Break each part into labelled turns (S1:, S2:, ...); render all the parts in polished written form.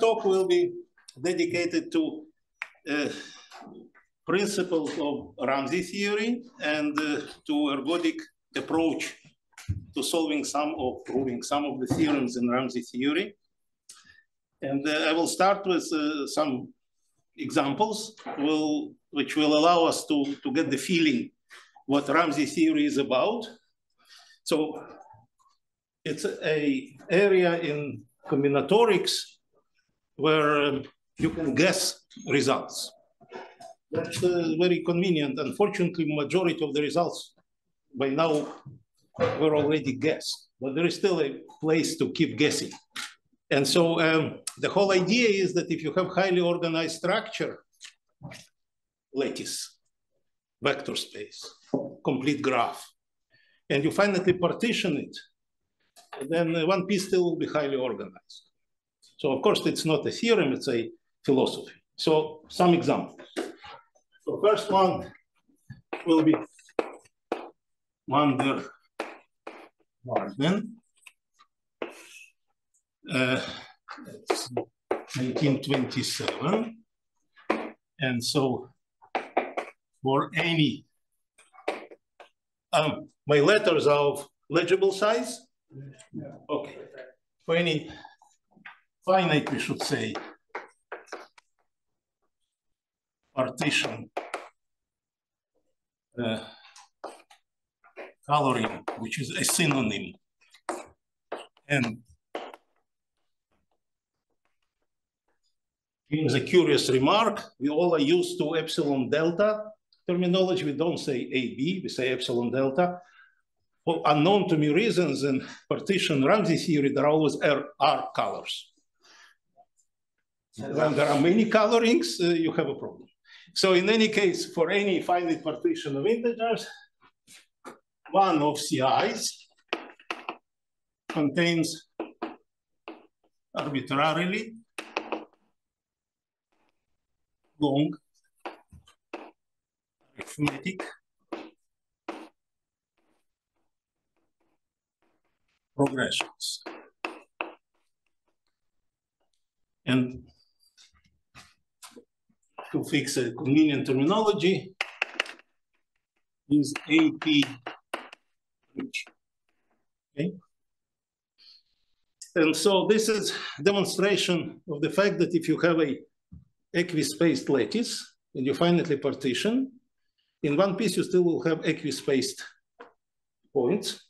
S1: talk will be dedicated to principles of Ramsey theory and to ergodic approach to solving some or proving some of the theorems in Ramsey theory. And I will start with some examples which will allow us to get the feeling what Ramsey theory is about. So it's an area in combinatorics where you can guess results. That's very convenient. Unfortunately, majority of the results by now were already guessed, but there is still a place to keep guessing. And so the whole idea is that if you have highly organized structure, lattice, vector space, complete graph, and you finally partition it, then one piece still will be highly organized. So of course, it's not a theorem, it's a philosophy. So some examples. So first one will be van der Waerden. It's 1927. And so for any, my letters are of legible size? Okay. For any finite, we should say, partition coloring, which is a synonym, and here's a curious remark. We all are used to epsilon delta terminology. We don't say AB, we say epsilon delta. For unknown to me reasons in partition Ramsey theory, there are always R colors. When there are many colorings, you have a problem. So in any case, for any finite partition of integers, one of CIs contains arbitrarily long arithmetic progressions. And to fix a convenient terminology is AP rich. Okay. And so this is demonstration of the fact that if you have a equispaced lattice and you finitely partition, in one piece you still will have equispaced points,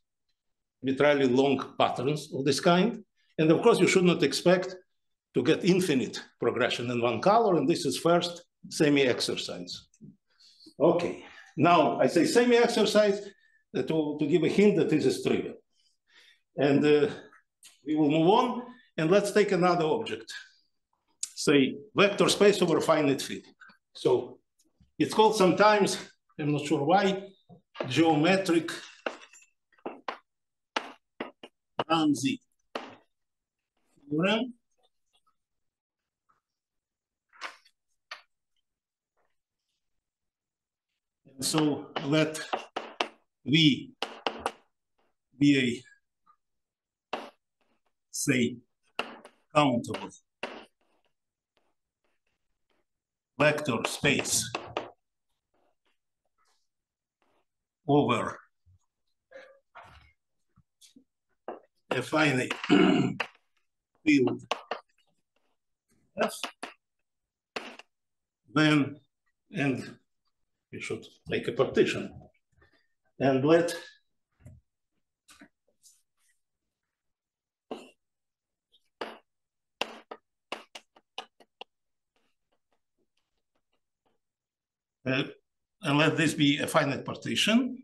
S1: arbitrarily long patterns of this kind. And of course, you should not expect to get infinite progression in one color. And this is first semi-exercise. Okay, now I say semi-exercise to give a hint that this is trivial. And we will move on. And let's take another object. Say vector space over finite field. So it's called sometimes, I'm not sure why, geometric Ramsey theorem. And so let V be a, say, countable vector space over a finite field F, then, and we should make a partition, and let this be a finite partition.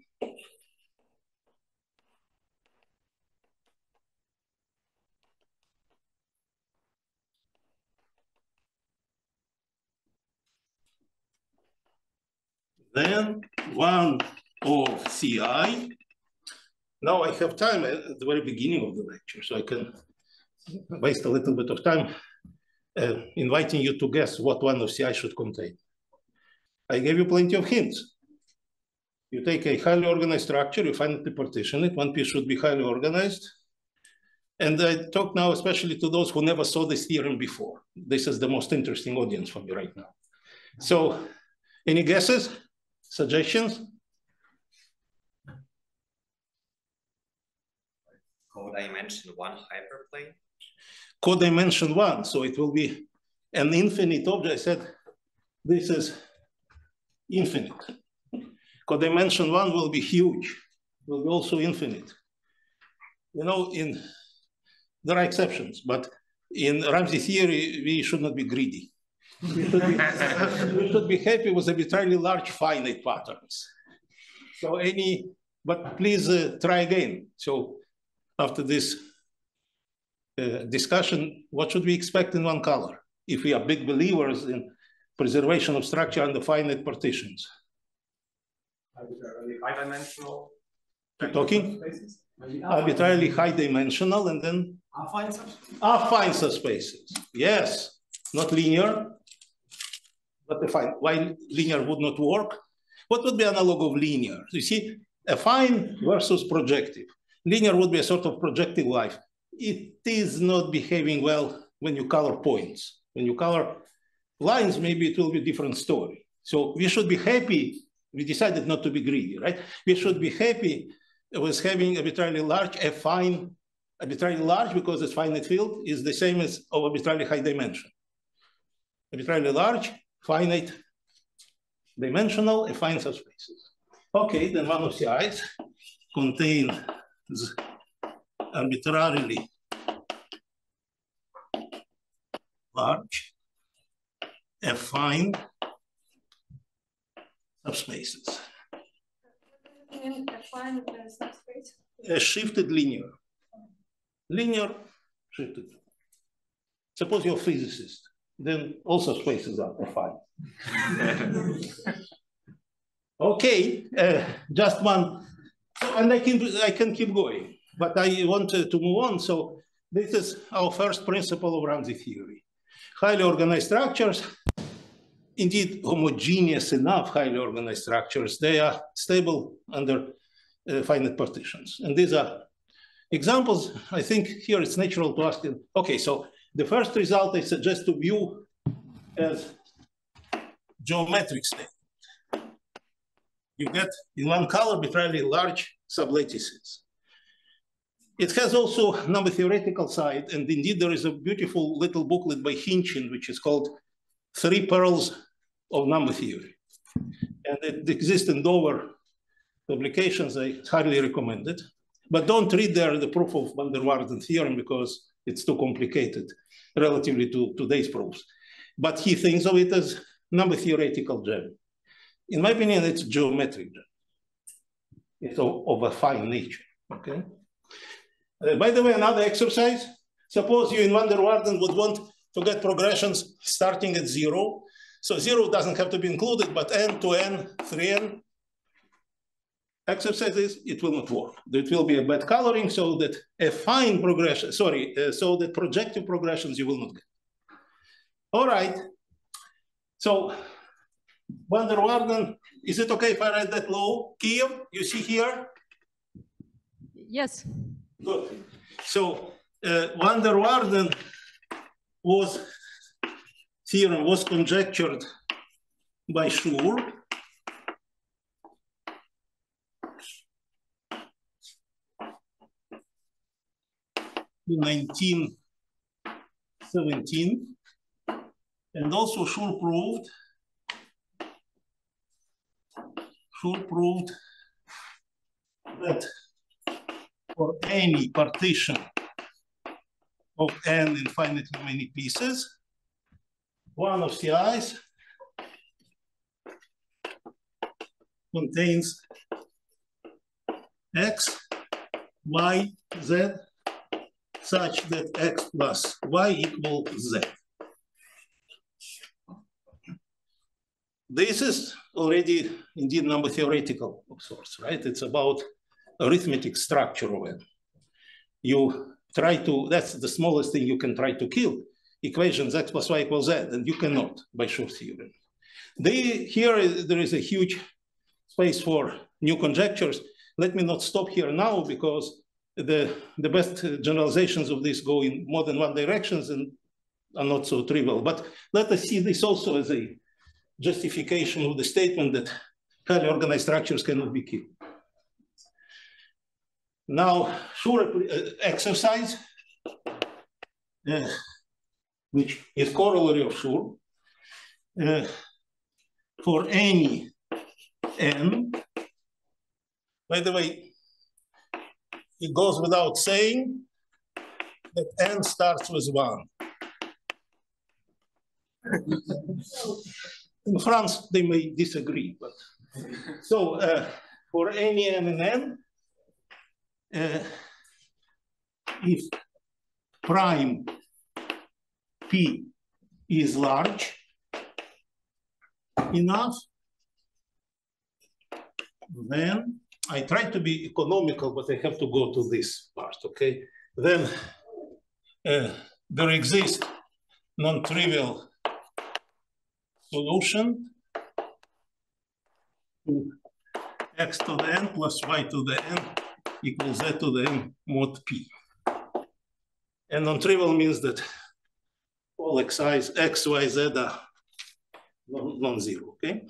S1: Then one of CI. Now I have time at the very beginning of the lecture, so I can waste a little bit of time inviting you to guess what one of CI should contain. I gave you plenty of hints. You take a highly organized structure, you finitely partition it. One piece should be highly organized. And I talk now especially to those who never saw this theorem before. This is the most interesting audience for me right now. So any guesses, suggestions?
S2: Codimension 1 hyperplane.
S1: Codimension 1, so it will be an infinite object. I said this is infinite. Codimension 1 will be huge, will be also infinite. You know, there are exceptions, but in Ramsey theory, we should not be greedy. We should be happy with arbitrarily large finite patterns. So but please try again. So after this discussion, what should we expect in one color if we are big believers in preservation of structure under finite partitions?
S3: Arbitrarily high-dimensional.
S1: Talking? Arbitrarily high-dimensional, and then
S3: affine subspaces.
S1: Affine subspaces. Yes, not linear, but affine. Why linear would not work? What would be analog of linear? You see, affine versus projective. Linear would be a sort of projective life. It is not behaving well when you color points. When you color lines, maybe it will be a different story. So we should be happy. We decided not to be greedy, right? We should be happy with having arbitrarily large, affine, arbitrarily large because its finite field is the same as of arbitrarily high dimension. Arbitrarily large, finite dimensional, affine subspaces. Okay, then one of the I's contains arbitrarily large, affine subspaces.
S4: Affine subspace?
S1: A shifted linear. Linear shifted. Suppose you're a physicist, then all subspaces are affine. Okay, just one. And I can keep going, but I want to move on. So this is our first principle of Ramsey theory. Highly organized structures, indeed homogeneous enough highly organized structures, they are stable under finite partitions. And these are examples. I think here it's natural to ask, okay, so the first result I suggest to view as geometric state. You get in one color arbitrarily large sublattices. It has also number theoretical side, and indeed there is a beautiful little booklet by Hinchin, which is called 3 Pearls of Number Theory. And it exists in Dover publications. I highly recommend it. But don't read there the proof of van der Waerden theorem because it's too complicated relatively to today's proofs. But he thinks of it as number theoretical gem. In my opinion, it's geometric gem. It's of a fine nature, okay? By the way, another exercise. Suppose you in van der Waerden would want to get progressions starting at 0. So 0 doesn't have to be included, but n to n, 3n exercises, it will not work. It will be a bad coloring so that a fine progression, so that projective progressions you will not get. All right. So van der Waerden, is it okay if I write that low? Kiev, you see here?
S4: Yes.
S1: Good. So van der Waerden theorem was conjectured by Schur. In 1917, and also Schur proved that for any partition of n infinitely many pieces, one of CIs contains x, y, z, such that x plus y equals z. This is already indeed number theoretical of sorts, right? It's about arithmetic structure of n. You try to, that's the smallest thing you can try to kill, equations x plus y equals z, and you cannot by Schur theorem. Here there is a huge space for new conjectures. Let me not stop here now because the best generalizations of this go in more than one directions and are not so trivial. But let us see this also as a justification of the statement that highly organized structures cannot be killed. Now, Schur exercise, which is corollary of Schur, for any n. By the way, it goes without saying that n starts with 1. In France, they may disagree, but so for any n and n, if prime p is large enough, then I try to be economical, but I have to go to this part, okay? Then there exists non-trivial solution to x to the n plus y to the n equals z to the n mod p. And non-trivial means that all xi's, x, y, z are non-zero, okay?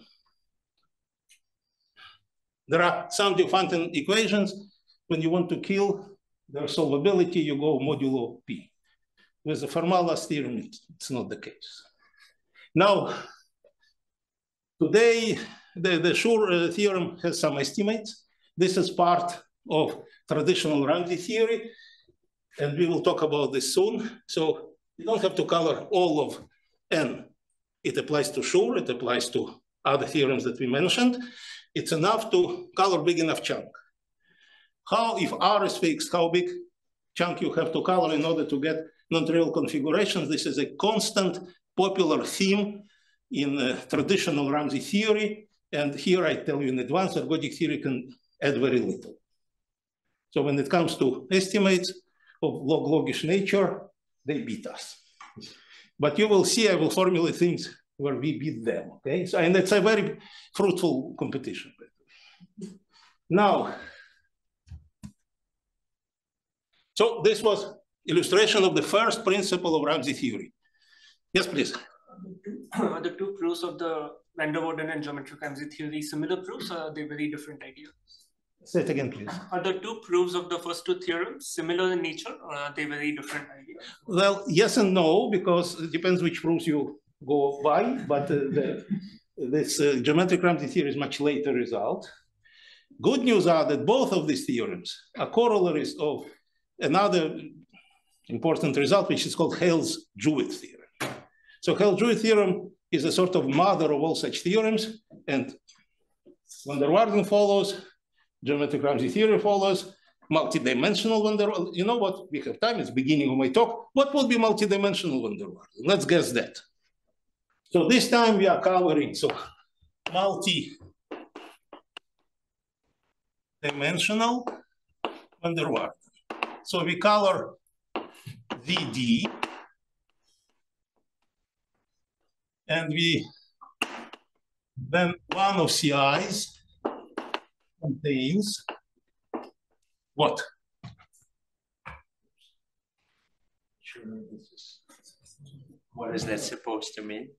S1: There are some Diophantine equations. When you want to kill their solvability, you go modulo p. With the Fermat's theorem, it's not the case. Now, today, the Schur theorem has some estimates. This is part of traditional Ramsey theory, and we will talk about this soon. So you don't have to color all of n. It applies to Schur, it applies to other theorems that we mentioned. It's enough to color big enough chunk. How, if R is fixed, how big chunk you have to color in order to get non-trivial configurations? This is a constant popular theme in traditional Ramsey theory. And here I tell you in advance, ergodic theory can add very little. So when it comes to estimates of log-logish nature, they beat us. But you will see, I will formulate things where we beat them, okay? So, and it's a very fruitful competition. Now, so this was illustration of the first principle of Ramsey theory. Yes, please.
S3: Are the two proofs of the van der Waals and geometric Ramsey theory similar proofs, or are they very different ideas?
S1: Say it again, please.
S3: Are the two proofs of the first two theorems similar in nature, or are they very different ideas?
S1: Well, yes and no, because it depends which proofs you go by, but this geometric Ramsey theory is much later result. Good news are that both of these theorems are corollaries of another important result, which is called Hales-Jewett theorem. So Hales-Jewett theorem is a sort of mother of all such theorems, and van der Waals follows, geometric Ramsey theory follows, multidimensional van der Waals. You know what? We have time, it's beginning of my talk. What would be multidimensional van der Waals? Let's guess that. So this time we are covering, so multi-dimensional van der Waals. So we color VD, and then one of CIs contains what?
S5: What is that supposed to mean?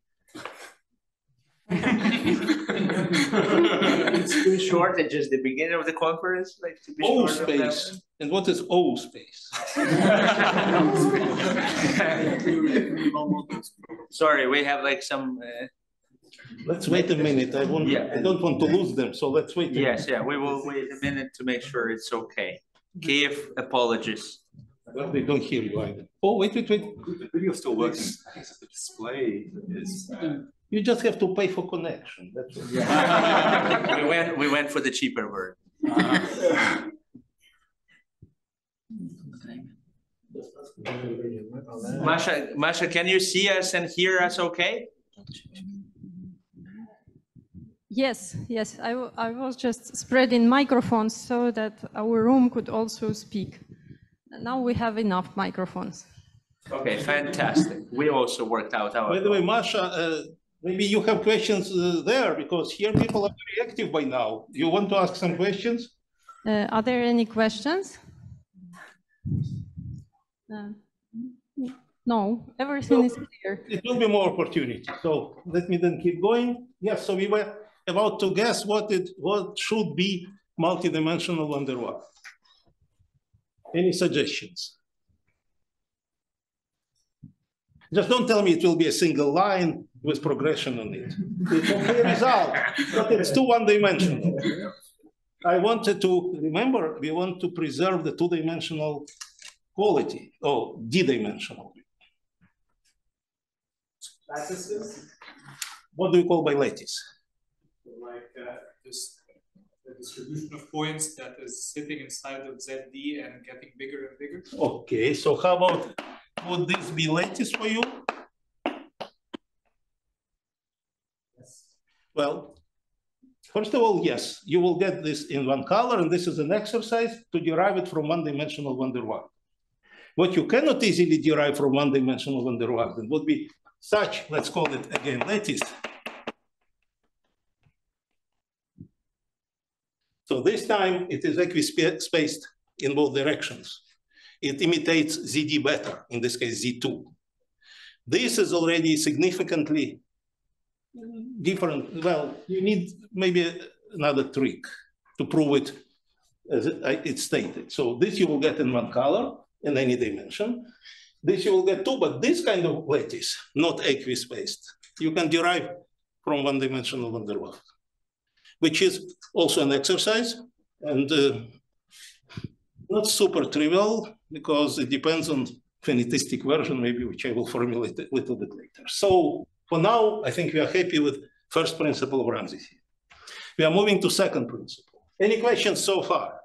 S5: It's too short at just the beginning of the conference, like to be
S1: O space. And what is O space?
S5: Sorry, we have like some.
S1: Let's wait a minute. I don't want to lose them, so let's wait.
S5: Yes, yeah, we will wait a minute to make sure it's okay. Kiev apologies.
S1: Well, they don't hear you either. Oh, wait.
S6: The video still works. The display is.
S1: You just have to pay for connection. That's all.
S5: we went for the cheaper word. Masha, can you see us and hear us okay?
S4: Yes. I was just spreading microphones so that our room could also speak. Now we have enough microphones.
S5: Okay, fantastic. We also worked out our.
S1: By the way, Masha, maybe you have questions there, because here people are very active by now. You want to ask some questions?
S4: Are there any questions? No, everything is clear.
S1: It will be more opportunity. So let me then keep going. Yes, so we were about to guess what should be multidimensional van der Waals. Any suggestions? Just don't tell me it will be a single line with progression on it. It's okay result, but it's too one-dimensional. I wanted to remember, we want to preserve the two-dimensional quality, or d-dimensional.
S7: Lattices?
S1: What do you call by lattice?
S7: Like just the distribution of points that is sitting inside of ZD and getting bigger and bigger.
S1: Okay, so how about, would this be lattice for you?
S7: Yes.
S1: Well, first of all, yes, you will get this in one color, and this is an exercise to derive it from one-dimensional van der Waals. What you cannot easily derive from one-dimensional van der Waals would be such, let's call it again, lattice. So this time it is equispaced in both directions. It imitates ZD better, in this case Z2. This is already significantly different. Well, you need maybe another trick to prove it as it's stated. So this you will get in one color in any dimension. This you will get two, but this kind of lattice, not equispaced, you can derive from one-dimensional van der Waals, which is also an exercise and not super trivial because it depends on finitistic version, maybe, which I will formulate a little bit later. So for now, I think we are happy with first principle of Ramsey theory. We are moving to second principle. Any questions so far?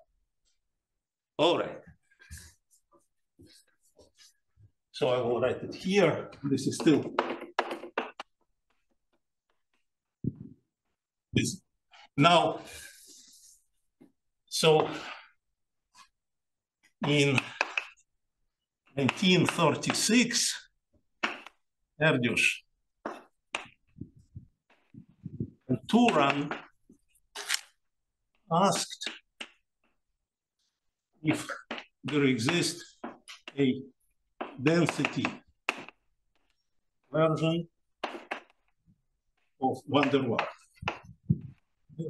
S1: All right. So I will write it here. This is still this. Now, so in 1936, Erdős and Turan asked if there exists a density version of van der Waals.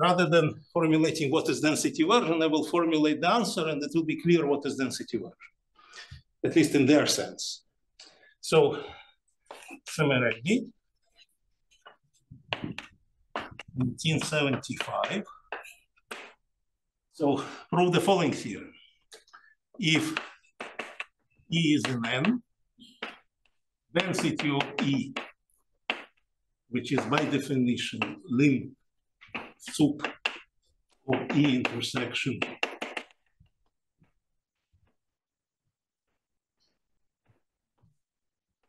S1: Rather than formulating what is density version, I will formulate the answer and it will be clear what is density version, at least in their sense. So, Szemerédi, 1975. So, prove the following theorem. If E is an N, density of E, which is by definition lim sup of E intersection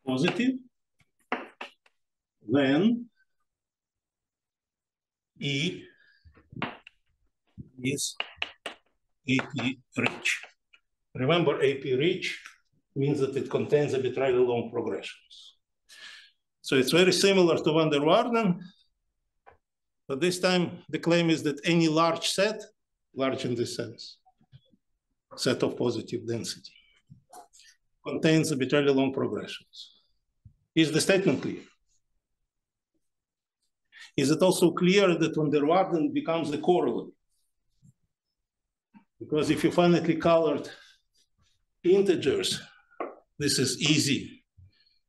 S1: positive, then E is AP rich. Remember, AP rich means that it contains arbitrarily long progressions. So it's very similar to van der Waals, but this time the claim is that any large set, large in this sense, set of positive density, contains arbitrarily long progressions. Is the statement clear? Is it also clear that van der Waals becomes the corollary? Because if you finitely colored integers, this is easy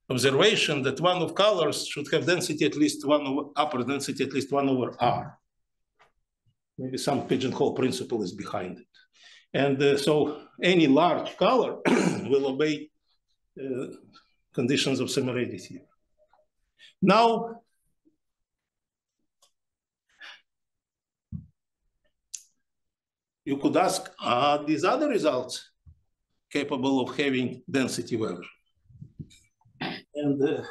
S1: observation that one of colors should have density at least one over upper density at least 1 over R. Maybe some pigeonhole principle is behind it. And so any large color will obey conditions of Szemerédi theory. Now, you could ask, are these other results capable of having density version? And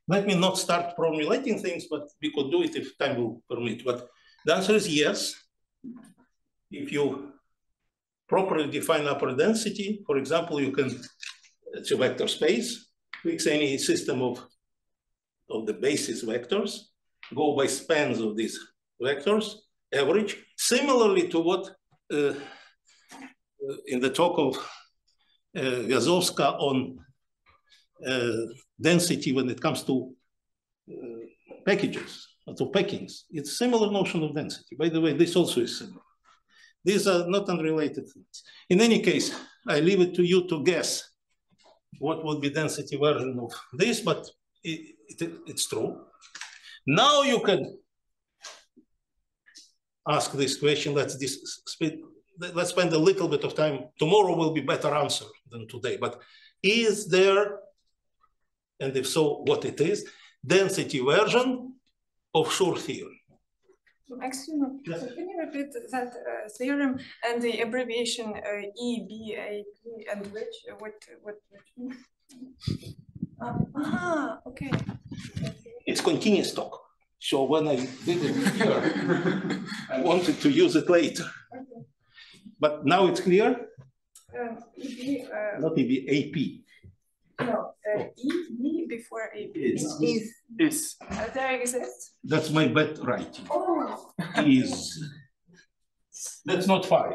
S1: let me not start formulating things, but we could do it if time will permit. But the answer is yes. If you properly define upper density, for example, you can, it's a vector space, fix any system of the basis vectors, go by spans of these vectors, average, similarly to what in the talk of Gazowska on density when it comes to packages, to packings. It's a similar notion of density. By the way, this also is similar. These are not unrelated things. In any case, I leave it to you to guess what would be density version of this, but it's true. Now you can ask this question. Let's spend a little bit of time. Tomorrow will be better answer than today. But is there, and if so, what it is, density version of Schur theorem?
S8: Excuse me, so can you repeat that theorem and the abbreviation E, B, A, P, and which? What okay.
S1: It's continuous talk. So when I did it here, I wanted to use it later.
S8: Okay.
S1: But now it's clear?
S8: EB,
S1: Not EB, AP.
S8: no, EB before AB.
S3: Is.
S8: There exists?
S1: That's my bad writing.
S8: Oh.
S1: Is. That's not 5.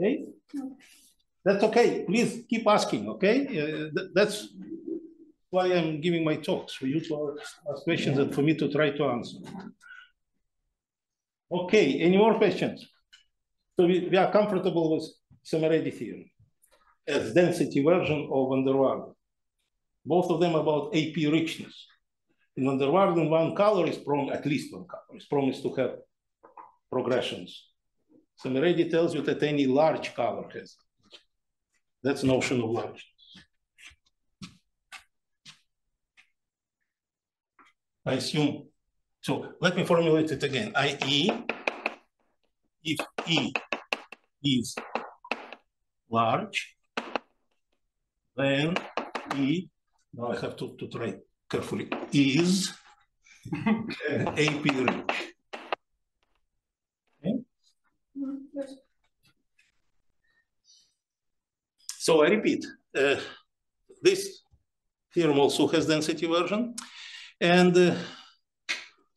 S1: Okay? That's okay. Please keep asking, okay? That's why I'm giving my talks, for you to ask questions and for me to try to answer. Okay, any more questions? So we are comfortable with Szemerédi theorem as density version of van der Waals. Both of them about AP richness. In van der Waals, one color is at least one color is promised to have progressions. Szemerédi tells you that any large color has. That's notion of largeness. I assume, so let me formulate it again, i.e., if E is large, then E, now I have to try carefully, is AP rich. Okay? So I repeat, this theorem also has density version. And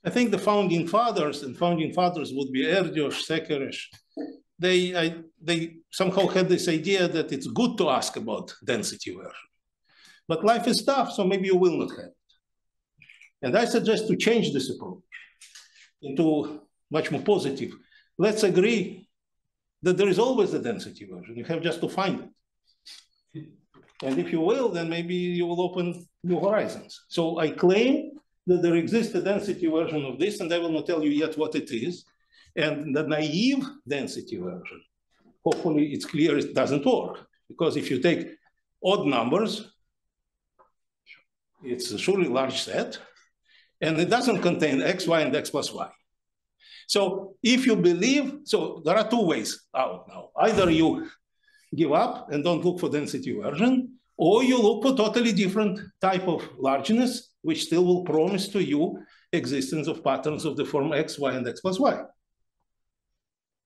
S1: I think the founding fathers would be Erdős, Szekeres. They somehow had this idea that it's good to ask about density version. But life is tough, so maybe you will not have it. And I suggest to change this approach into much more positive. Let's agree that there is always a density version. You have just to find it. And if you will, then maybe you will open new horizons. So I claim that there exists a density version of this, and I will not tell you yet what it is. And the naive density version, hopefully it's clear it doesn't work. Because if you take odd numbers, it's a surely large set, and it doesn't contain x, y, and x plus y. So if you believe, so there are two ways out now. Either you give up and don't look for density version, or you look for totally different type of largeness, which still will promise to you existence of patterns of the form x, y, and x plus y.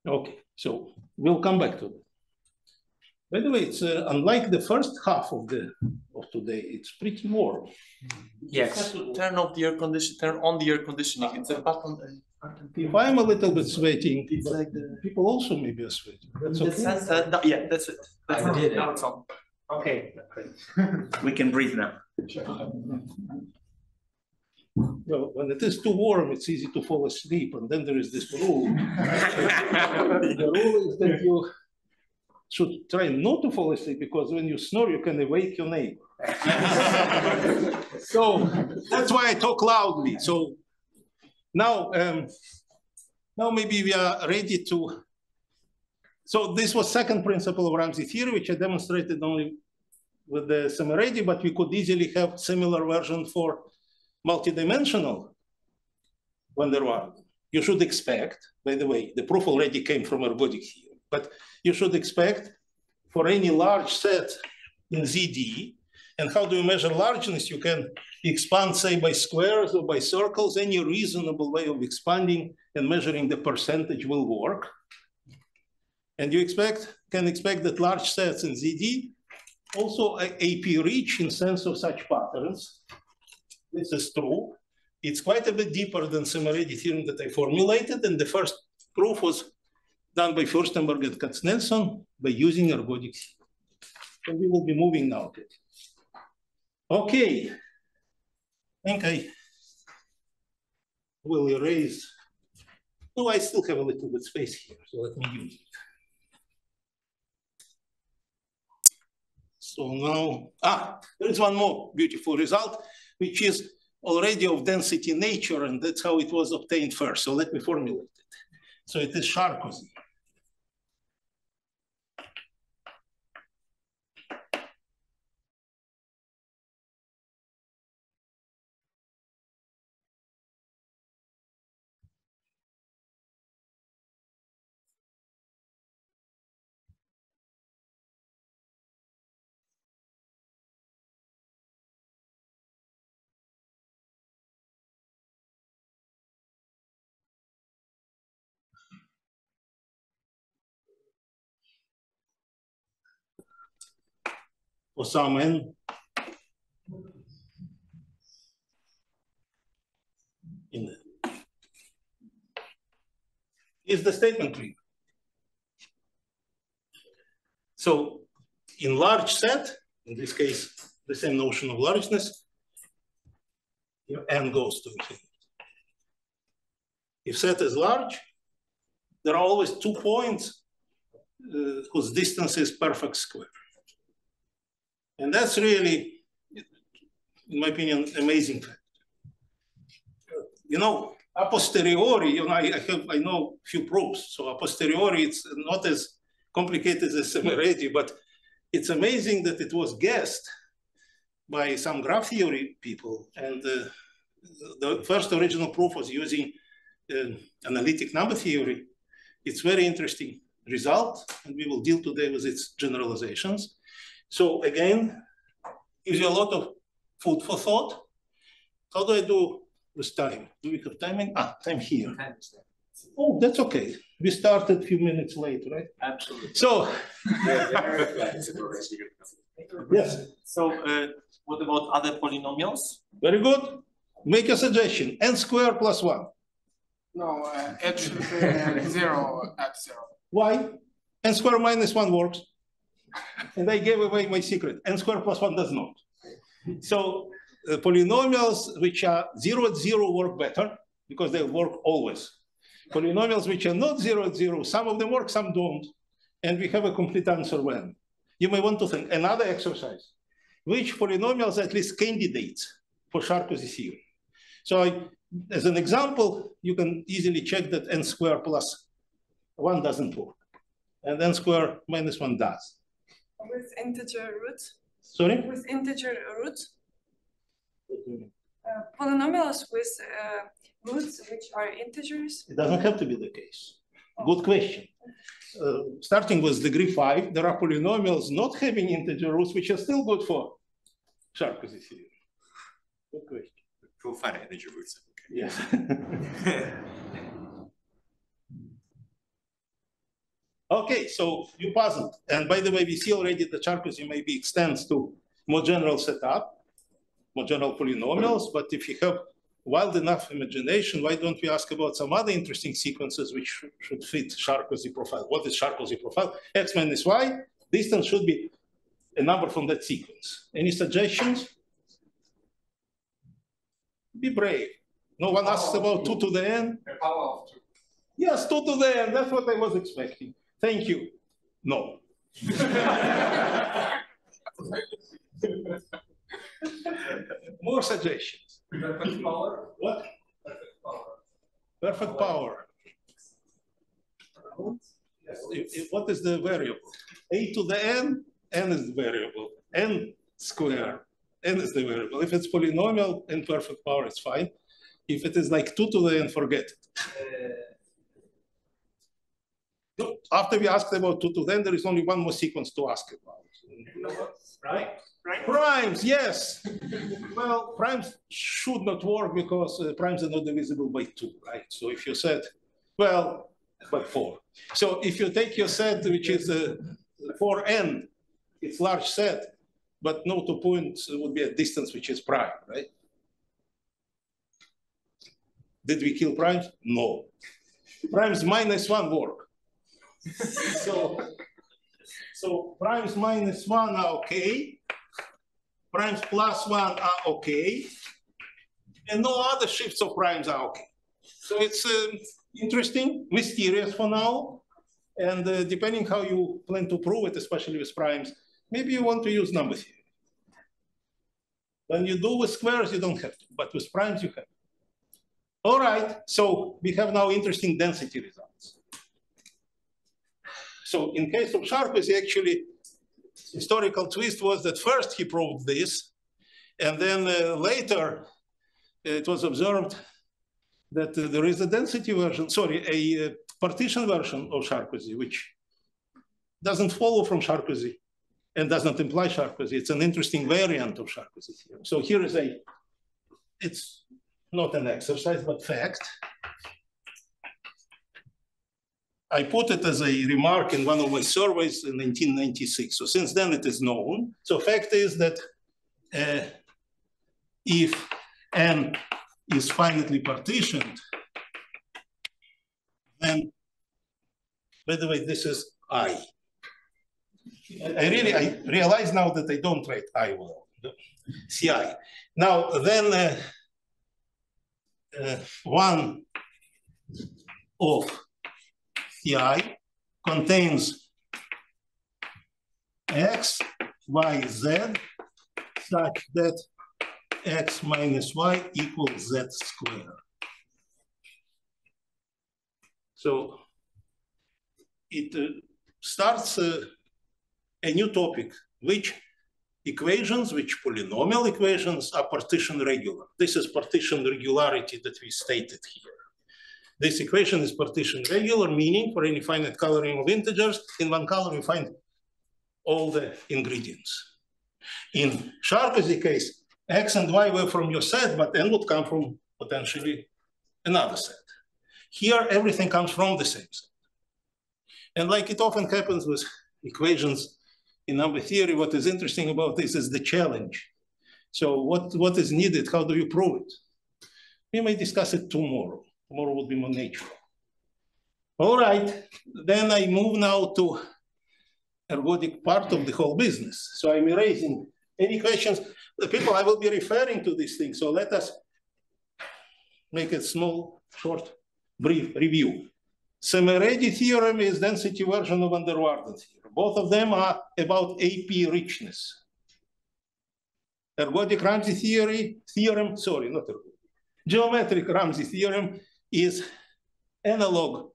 S1: Okay, so we'll come back to that. By the way, it's unlike the first half of today, it's pretty warm.
S5: Yes. Turn off the air conditioning, turn on the air conditioning. It's a button.
S1: If I'm a little bit sweating,
S5: It's like the
S1: people also may be sweating. That's
S5: the
S1: okay.
S5: sense that, no, yeah, that's it. That's
S3: I did it.
S5: Now it's on.
S3: Okay.
S5: We can breathe now.
S1: Well, when it is too warm, it's easy to fall asleep. And then there is this rule. The rule is that you should try not to fall asleep, because when you snore, you can awake your neighbor. So that's why I talk loudly. So now, now maybe we are ready to. So this was second principle of Ramsey theory, which I demonstrated only with the Szemerédi, but we could easily have similar version for multidimensional van der Waals. You should expect, by the way, the proof already came from ergodic theory, but you should expect for any large set in ZD, and how do you measure largeness? You can expand, say, by squares or by circles. Any reasonable way of expanding and measuring the percentage will work. And you can expect that large sets in ZD also AP rich in sense of such patterns. This is true. It's quite a bit deeper than Szemerédi theorem that I formulated, and the first proof was done by Furstenberg and Katz-Nelson by using ergodic theory. And we will be moving now to it. Okay. I think I will erase. No, I still have a little bit space here, so let me use it. So now, there is one more beautiful result, which is already of density nature, and that's how it was obtained first. So let me formulate it. So it is Sarkozy. For some n in the, is the statement tree. So in large set, in this case, the same notion of largeness, your n goes to infinity. If set is large, there are always 2 points whose distance is perfect square. And that's really, in my opinion, amazing fact. You know, a posteriori, you know, I know few proofs, so a posteriori it's not as complicated as Szemerédi, but it's amazing that it was guessed by some graph theory people. And the first original proof was using analytic number theory. It's very interesting result, and we will deal today with its generalizations. So again, gives you a lot of food for thought. How do I do with time? Do we have timing? Time here. Oh, that's okay. We started a few minutes late, right?
S5: Absolutely.
S1: So, yes.
S9: So what about other polynomials?
S1: Very good. Make a suggestion. N squared plus 1.
S10: No, it should be 0 at 0.
S1: Why? N squared minus 1 works. And I gave away my secret. N squared plus 1 does not. So polynomials which are 0 at 0 work better because they work always. Polynomials which are not 0 at 0, some of them work, some don't. And we have a complete answer when. You may want to think another exercise. Which polynomials are at least candidates for Sarkozy theorem? So as an example, you can easily check that n squared plus 1 doesn't work. And n squared minus 1 does.
S8: With integer roots?
S1: Sorry?
S8: With integer roots? Polynomials with roots which are integers?
S1: It doesn't have to be the case. Good question. Starting with degree 5, there are polynomials not having integer roots, which are still good for Sarkozy theorem. Good question.
S2: We'll find integer roots.
S1: Okay. Yes. Okay, so you puzzled. And by the way, we see already that Sarkozy maybe extends to more general setup, more general polynomials. But if you have wild enough imagination, why don't we ask about some other interesting sequences which should fit Sarkozy profile? What is Sarkozy profile? X minus y, distance should be a number from that sequence. Any suggestions? Be brave. No one asks about 2 to the n?
S10: The power of 2.
S1: Yes, 2 to the n, that's what I was expecting. Thank you. No. More suggestions.
S10: Perfect power.
S1: What?
S10: Perfect power.
S1: Perfect power. What is the variable? A to the n is the variable. N squared, n is the variable. If it's polynomial in perfect power, it's fine. If it is like 2 to the n, forget it. After we asked about 2 to the n, there is only one more sequence to ask about.
S3: Right?
S1: Primes, yes. Well, primes should not work because primes are not divisible by 2, right? So if you said, well, by 4. So if you take your set, which is 4n, it's large set, but no 2 points would be a distance which is prime, right? Did we kill primes? No. Primes minus 1 work. So primes minus 1 are okay. Primes plus 1 are okay. And no other shifts of primes are okay. So it's interesting, mysterious for now. And depending how you plan to prove it, especially with primes, maybe you want to use number theory. When you do with squares, you don't have to, but with primes, you have. All right, so we have now interesting density results. So in case of Sarkozy, actually, historical twist was that first he proved this, and then later it was observed that there is a density version, a partition version of Sarkozy, which doesn't follow from Sarkozy and does not imply Sarkozy. It's an interesting variant of Sarkozy theorem. So here is it's not an exercise, but fact. I put it as a remark in one of my surveys in 1996. So since then it is known. So fact is that if N is finitely partitioned, then, by the way, this is I. I realize now that I don't write I well, CI. Now, then one of CI contains X, Y, Z, such that X minus Y equals Z squared. So it starts a new topic, which polynomial equations are partition regular. This is partition regularity that we stated here. This equation is partition regular, meaning for any finite coloring of integers, in one color you find all the ingredients. In Sarkozy case, X and Y were from your set, but N would come from potentially another set. Here, everything comes from the same set. And like it often happens with equations in number theory, what is interesting about this is the challenge. So what is needed? How do you prove it? We may discuss it tomorrow. Tomorrow will be more natural. All right, then I move now to ergodic part of the whole business. So I'm erasing any questions. The people, I will be referring to these things. So let us make a small, short, brief review. Szemerédi theorem is density version of van der Waerden theorem. Both of them are about AP richness. Ergodic Ramsey theorem, sorry, not ergodic. Geometric Ramsey theorem is analog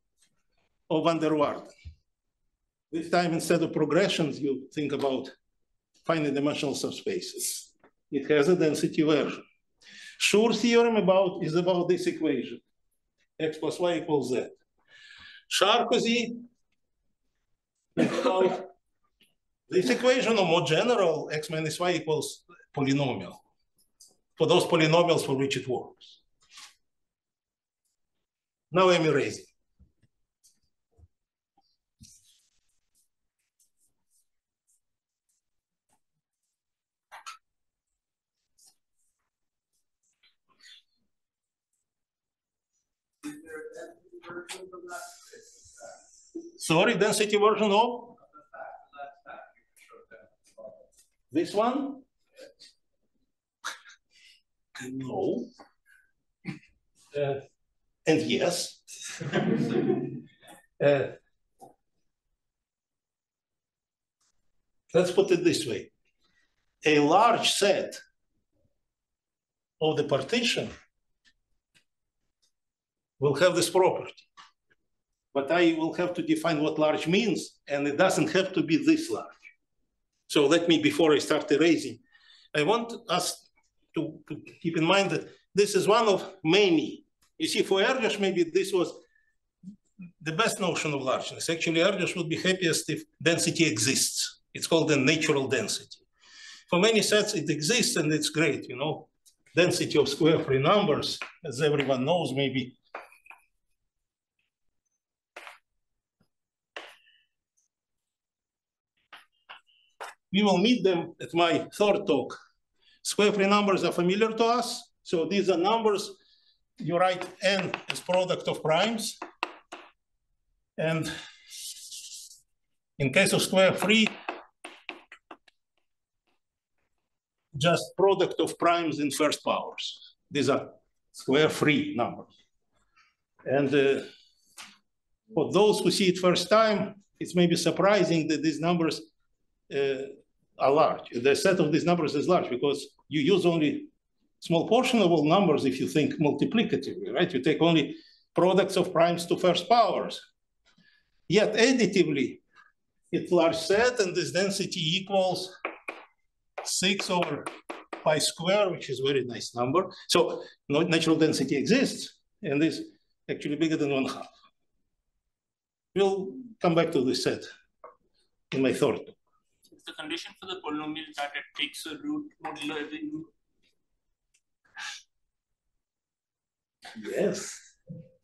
S1: of van der Waerden. This time, instead of progressions, you think about finite dimensional subspaces. It has a density version. Schur theorem is about this equation, X plus Y equals Z. Sarkozy is about this equation, or more general, X minus Y equals polynomial, for those polynomials for which it works. Now I'm erasing. Sorry, density version of this one? No. And yes. Let's put it this way. A large set of the partition will have this property. But I will have to define what large means, and it doesn't have to be this large. So let me, before I start erasing, I want us to keep in mind that this is one of many. You see, for Erdős, maybe this was the best notion of largeness. Actually, Erdős would be happiest if density exists. It's called the natural density. For many sets, it exists, and it's great, you know. Density of square free numbers, as everyone knows, maybe. We will meet them at my third talk. Square free numbers are familiar to us. So these are numbers you write n as product of primes. And in case of square free, just product of primes in first powers. These are square free numbers. And for those who see it first time, it's maybe surprising that these numbers are large. The set of these numbers is large because you use only small portion of all numbers if you think multiplicatively, right? You take only products of primes to first powers. Yet additively, it's large set, and this density equals 6 over pi square, which is a very nice number. So natural density exists, and is actually bigger than 1/2. We'll come back to this set in my third talk.
S3: Is the condition for the polynomial that it takes a root modulo every root?
S1: Yes.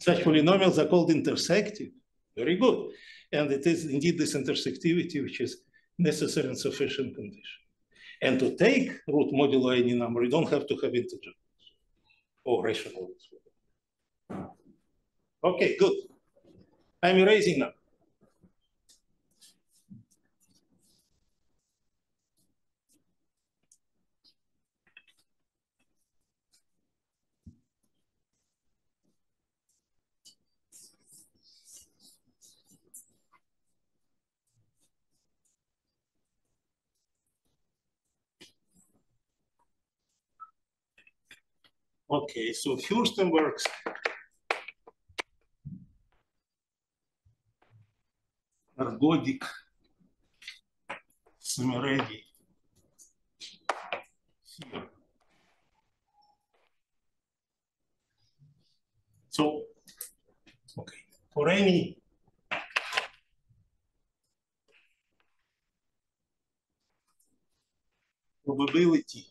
S1: Such polynomials are called intersective. Very good. And it is indeed this intersectivity which is necessary and sufficient condition. And to take root modulo any number, you don't have to have integer or rational. Okay, good. I'm erasing now. Okay, so Furstenberg's ergodic Szemerédi theorem. So, okay, for any probability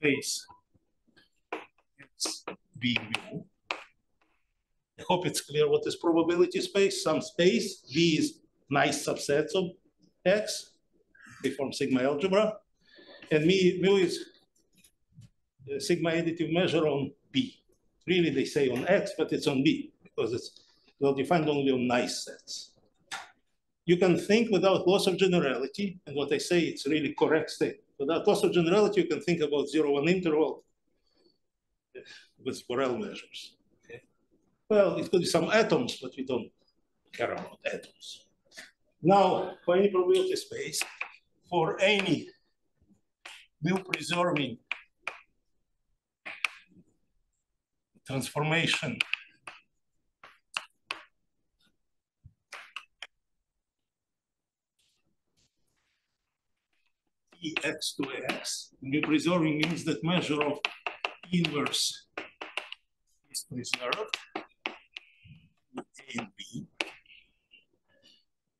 S1: space X B mu. I hope it's clear what is probability space. Some space V is nice subsets of X. They form sigma algebra, and mu is a sigma additive measure on B. Really, they say on X, but it's on B because it's well defined only on nice sets. You can think without loss of generality, and what I say, it's really correct state. Without loss of generality, you can think about 0-1 interval with Borel measures. Okay? Well, it could be some atoms, but we don't care about atoms. Now, for any probability space, for any mu-preserving transformation X to X. Mu-preserving means that measure of inverse is preserved, A and B.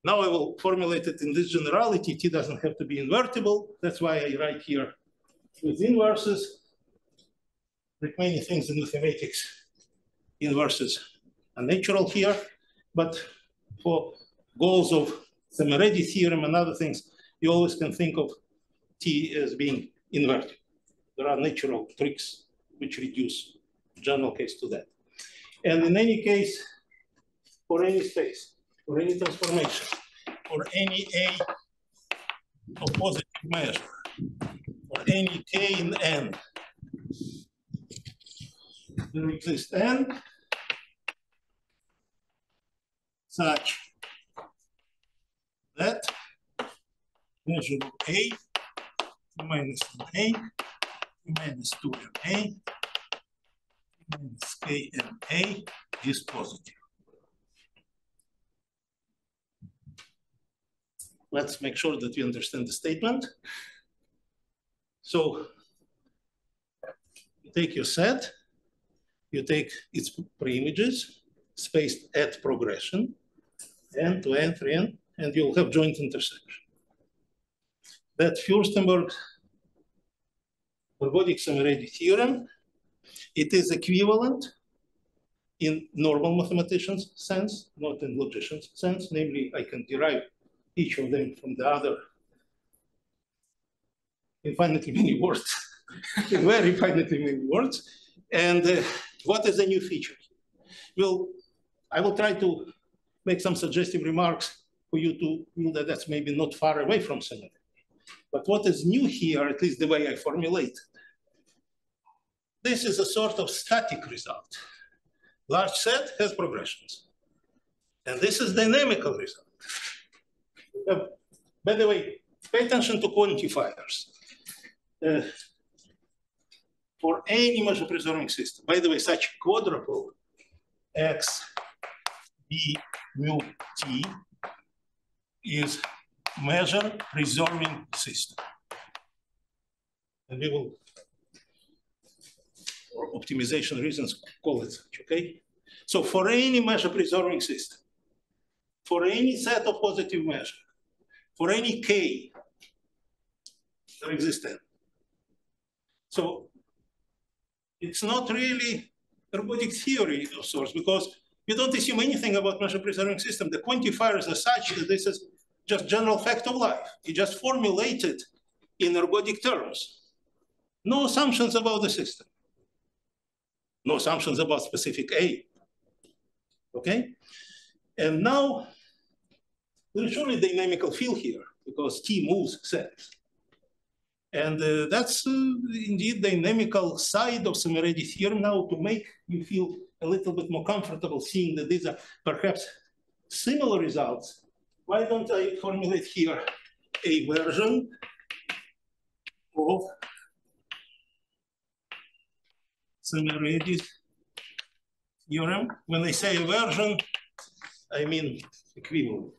S1: Now I will formulate it in this generality. T doesn't have to be invertible. That's why I write here with inverses. Like many things in mathematics, inverses are natural here. But for goals of Szemerédi theorem and other things, you always can think of T as being inverted. There are natural tricks which reduce general case to that. And in any case, for any space, for any transformation, for any A of positive measure, for any K in N, there exists N such that measure of A minus 1A, minus 2MA, minus KMA is positive. Let's make sure that we understand the statement. So you take your set, you take its preimages spaced at progression, n to n, 3n, and you'll have joint intersection. That Furstenberg ergodic-Szemerédi theorem, it is equivalent in normal mathematician's sense, not in logician's sense. Namely, I can derive each of them from the other infinitely many words very finitely many words. And what is a new feature? Well, I will try to make some suggestive remarks for you to feel that that's maybe not far away from Szemerédi. But what is new here, at least the way I formulate, this is a sort of static result. Large set has progressions. And this is dynamical result. By the way, pay attention to quantifiers. For any measure preserving system, by the way, such quadruple x, b, mu, t is measure preserving system. And we will, for optimization reasons, call it such, okay? So for any measure preserving system, for any set of positive measure, for any k, there exists n. So it's not really ergodic theory of sorts, because you don't assume anything about measure preserving system. The quantifiers are such that this is just general fact of life. You just formulate it in ergodic terms. No assumptions about the system. No assumptions about specific A. Okay? And now there is surely dynamical field here because T moves cells. And that's indeed the dynamical side of Szemerédi theorem now to make you feel a little bit more comfortable seeing that these are perhaps similar results. Why don't I formulate here a version of Szemerédi's theorem? When I say a version, I mean equivalent.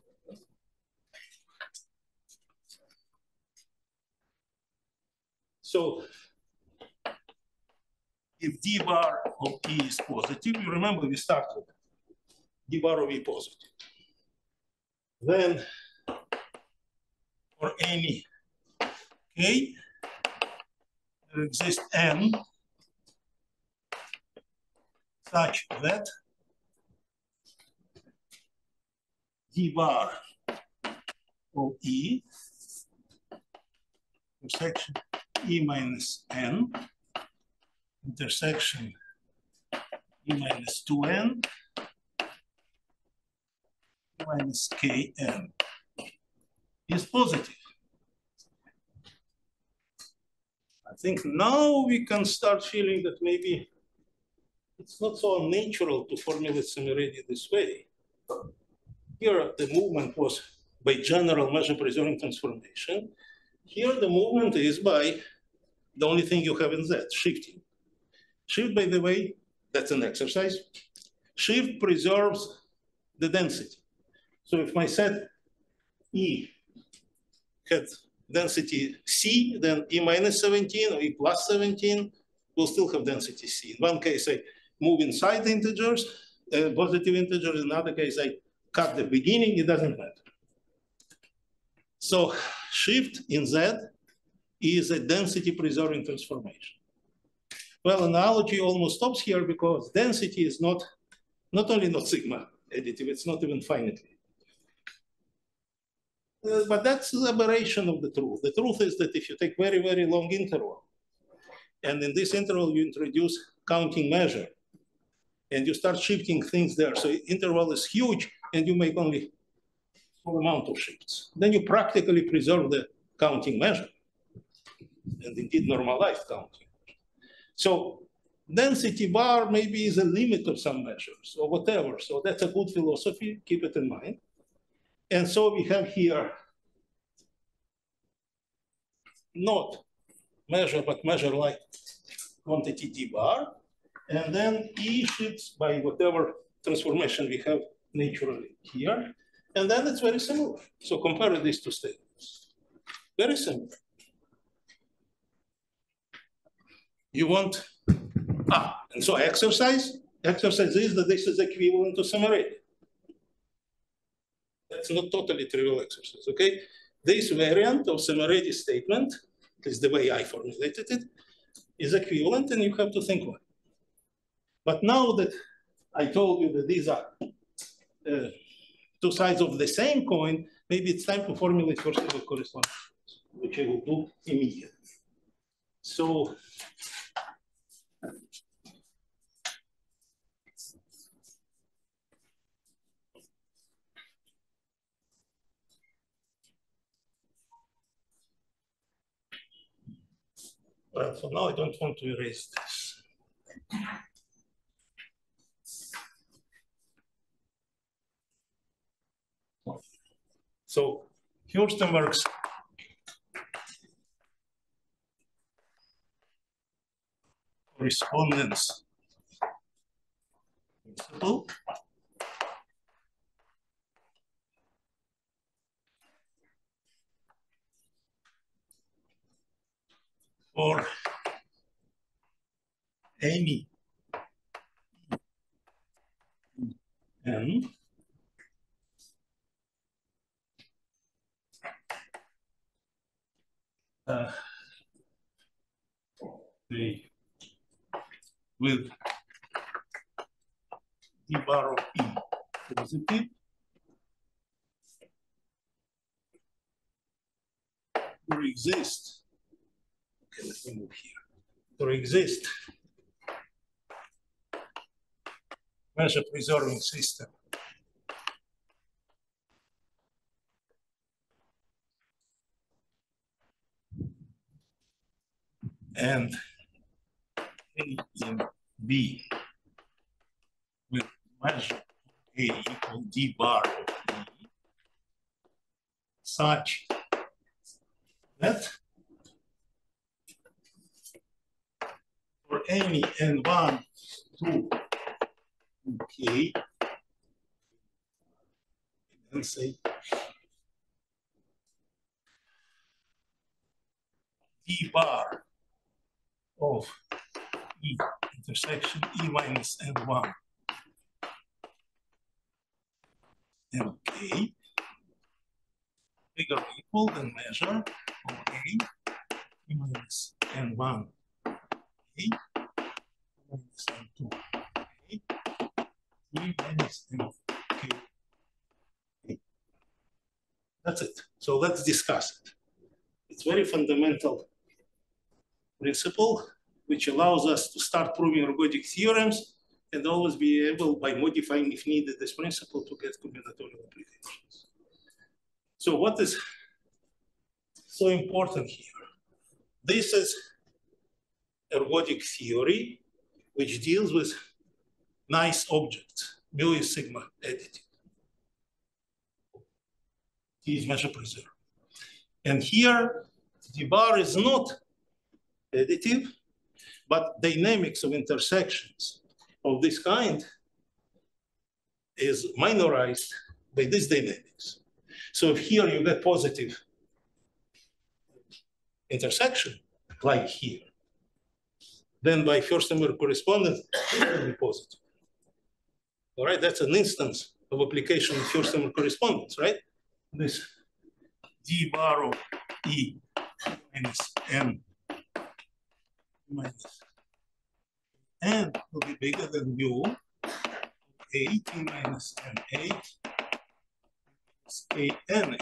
S1: So if d bar of E is positive, you remember we start with d bar of E positive. Then for any k, there exists n such that d bar of E intersection E minus n intersection E minus 2n minus kn is positive. I think now we can start feeling that maybe it's not so unnatural to formulate Szemerédi this way. Here the movement was by general measure preserving transformation. Here the movement is by the only thing you have in Z, shifting. Shift, by the way, that's an exercise. Shift preserves the density. So if my set E had density C, then E minus 17 or E plus 17 will still have density C. In one case, I move inside the integers, positive integers. In another case, I cut the beginning. It doesn't matter. So shift in Z is a density preserving transformation. Well, analogy almost stops here because density is not only not sigma additive, it's not even finitely. But that's the aberration of the truth. The truth is that if you take very, very long interval, and in this interval you introduce counting measure, and you start shifting things there, so interval is huge, and you make only small amount of shifts. Then you practically preserve the counting measure, and indeed normalized counting. So density bar maybe is a limit of some measures or whatever. So that's a good philosophy, keep it in mind. And so we have here not measure, but measure like quantity d bar. And then E shifts by whatever transformation we have naturally here. And then it's very similar. So compare these two statements. Very similar. You want, and so exercise is that this is equivalent to Szemerédi. That's not totally trivial exercise, okay? This variant of Szemerédi statement, is the way I formulated it, is equivalent, and you have to think about it. But now that I told you that these are two sides of the same coin, maybe it's time to formulate first of all correspondence, which I will do immediately. So well, for now, I don't want to erase this. So Furstenberg's correspondence principle for any n with d bar of e positive to exist. Okay, let me move here. To exist measure preserving system and A in B with measure A equal d bar of E such that for any n1, 2, k, and say d bar of E intersection E minus n1 and k bigger or equal than measure of A E minus n1 A minus n2 A E minus n k. That's it. So let's discuss it. It's very fundamental principle which allows us to start proving ergodic theorems and always be able, by modifying if needed this principle, to get combinatorial applications. So what is so important here? This is ergodic theory, which deals with nice objects. Mu is sigma additive. T is measure preserved. And here, the bar is not additive, but dynamics of intersections of this kind is minorized by this dynamics. So if here you get positive intersection, like here, then by Furstenberg correspondence, it will be positive. All right, that's an instance of application of Furstenberg correspondence, right? This d bar of E minus n minus n will be bigger than mu 8 minus n8 is kn.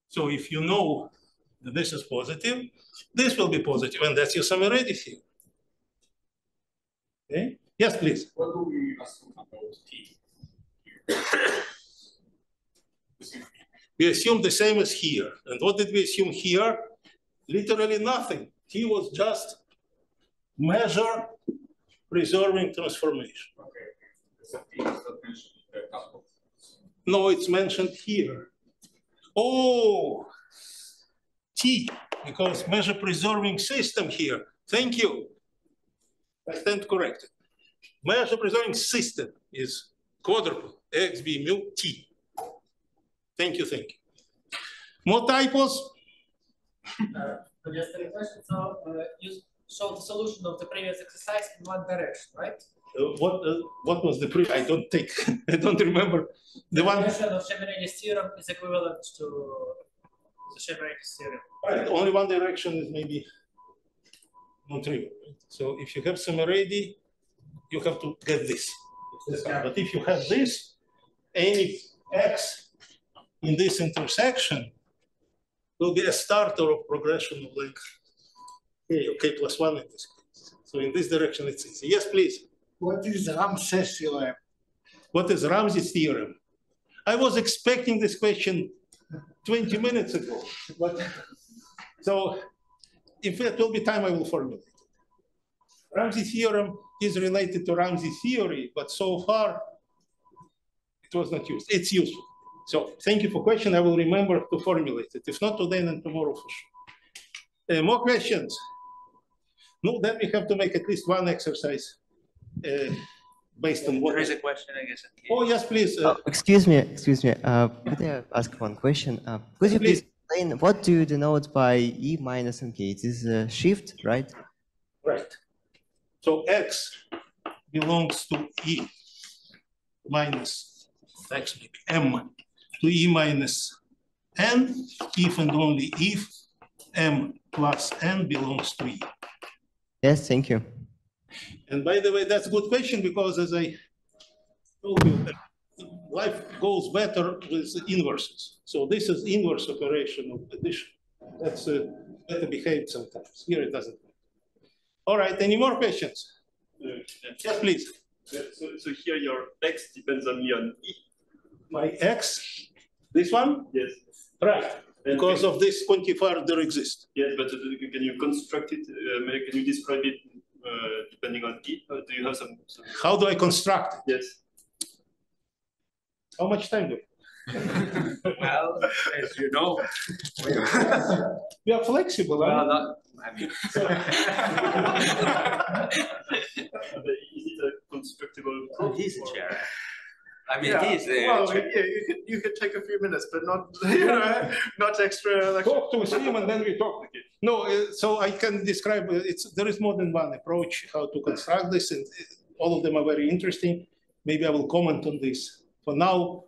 S1: So if you know that this is positive, this will be positive, and that's your Szemerédi theorem. Okay? Yes, please.
S7: What do we assume about T?
S1: We assume the same as here. And what did we assume here? Literally nothing. T was just measure preserving transformation.
S7: Okay. So T is not mentioned in the couple.
S1: No, it's mentioned here. Oh, T, because measure preserving system here. Thank you. I stand corrected. Measure preserving system is quadruple X, B, mu, T. Thank you, thank you. More typos?
S11: Just a question. So you showed the solution of the previous exercise in one direction, right?
S1: What was the previous? I don't remember. The one.
S11: The of Szemerédi's theorem is equivalent to the Szemerédi's theorem.
S1: Right. Only one direction is maybe not trivial. Right? So if you have Szemerédi, you have to get this. But if you have this, any x in this intersection will be a starter of progression of length Okay, plus 1 in this case. So in this direction, it's easy. Yes, please.
S10: What is Ramsey theorem?
S1: What is Ramsey's theorem? I was expecting this question 20 minutes ago, but so if there will be time, I will formulate it. Ramsey theorem is related to Ramsey theory, but so far it was not used. It's useful. So thank you for question. I will remember to formulate it. If not today, then tomorrow for sure. More questions? No, then we have to make at least one exercise based on what.
S5: There is a question, I guess.
S1: Oh, yes, please.
S12: Excuse me. Could I ask one question? Could you please explain what do you denote by E minus and K? It is a shift, right?
S1: Right. So X belongs to E minus X M to E minus N if and only if M plus N belongs to E.
S12: Yes, thank you.
S1: And by the way, that's a good question because as I told you, life goes better with inverses. So this is inverse operation of addition. That's better behaved sometimes. Here it doesn't. All right, any more questions? Yes, please.
S6: So here your X depends only on E.
S1: My X, this one?
S6: Yes.
S1: Right, because of this quantifier there exists.
S6: Yes, but can you construct it? Can you describe it depending on E? Or do you have some?
S1: How do I construct it?
S6: Yes.
S1: How much time do we have?
S5: Well, as you know,
S1: we are flexible.
S5: well, not, I mean,
S6: Is it a constructible proof?
S5: he's a chair. I mean,
S6: Yeah,
S5: he's a
S6: well,
S5: chair.
S6: yeah, you could take a few minutes, but not not extra. Like,
S1: Talk to him and then we talk again. No, so I can describe, there is more than one approach how to construct this, and all of them are very interesting. Maybe I will comment on this. For now,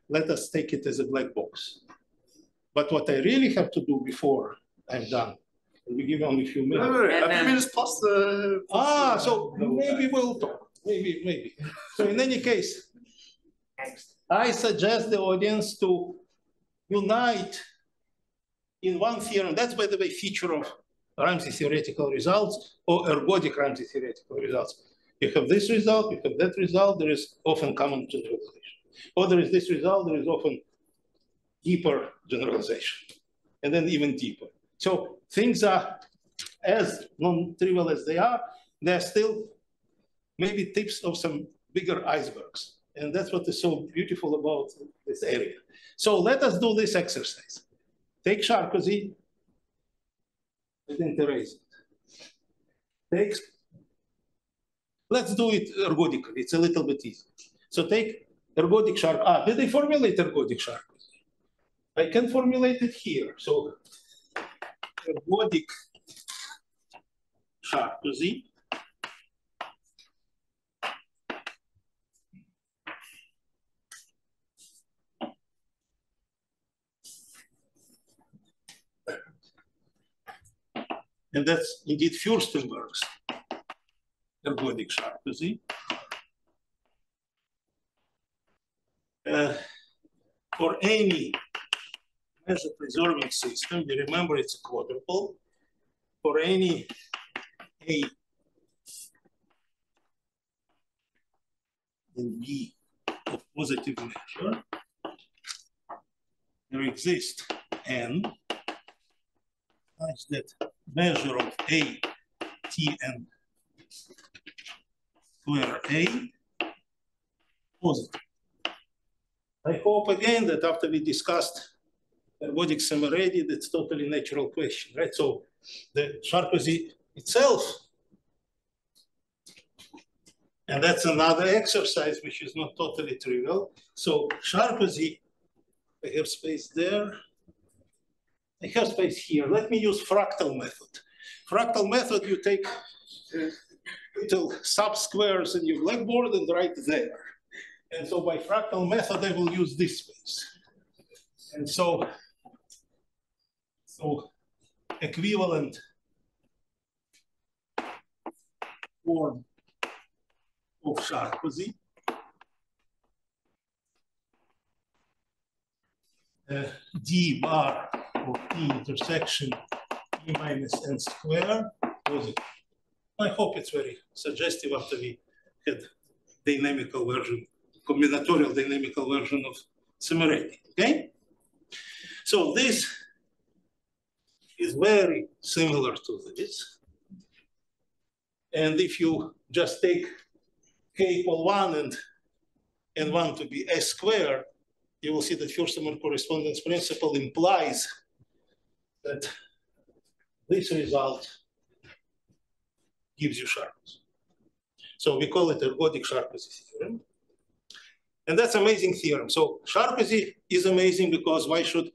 S1: let us take it as a black box. But what I really have to do before I'm done, we give only a few minutes.
S6: a few minutes plus the.
S1: So maybe we'll talk. Maybe. So in any case, I suggest the audience to unite in one theorem. That's, by the way, feature of Ramsey theoretical results or ergodic Ramsey theoretical results. You have this result, you have that result, there is often common generalization. Or there is this result, there is often deeper generalization, and then even deeper. So things are as non-trivial as they are, they're still maybe tips of some bigger icebergs. And that's what is so beautiful about this area. So let us do this exercise. Take Sarkozy, I didn't erase it. Let's do it ergodically, it's a little bit easier. So take ergodic Sarkozy. Did I formulate ergodic Sarkozy? I can formulate it here. So ergodic Sarkozy. And that's indeed Furstenberg's ergodic Sarkozy. For any measure preserving system, you remember it's a quadruple. For any A and B of positive measure, there exists N such that measure of A, T, and square A positive. I hope again that after we discussed ergodic Szemerédi, that's totally natural question, right? So the Sarkozy itself, and that's another exercise which is not totally trivial. So Sarkozy, I have space there. I have space here. Let me use fractal method. Fractal method, you take little subsquares in your blackboard and write there. And so by fractal method, I will use this space. And so equivalent form of Sarkozy. D bar of T intersection e minus n squared. I hope it's very suggestive after we had dynamical version, combinatorial dynamical version of Szemerédi, okay? So this is very similar to this. And if you just take k equal 1 and 1 to be s squared, you will see that Furstenberg correspondence principle implies that this result gives you sharpness. So we call it ergodic Sharpesi theorem. And that's amazing theorem. So Sharpesi is amazing because why should,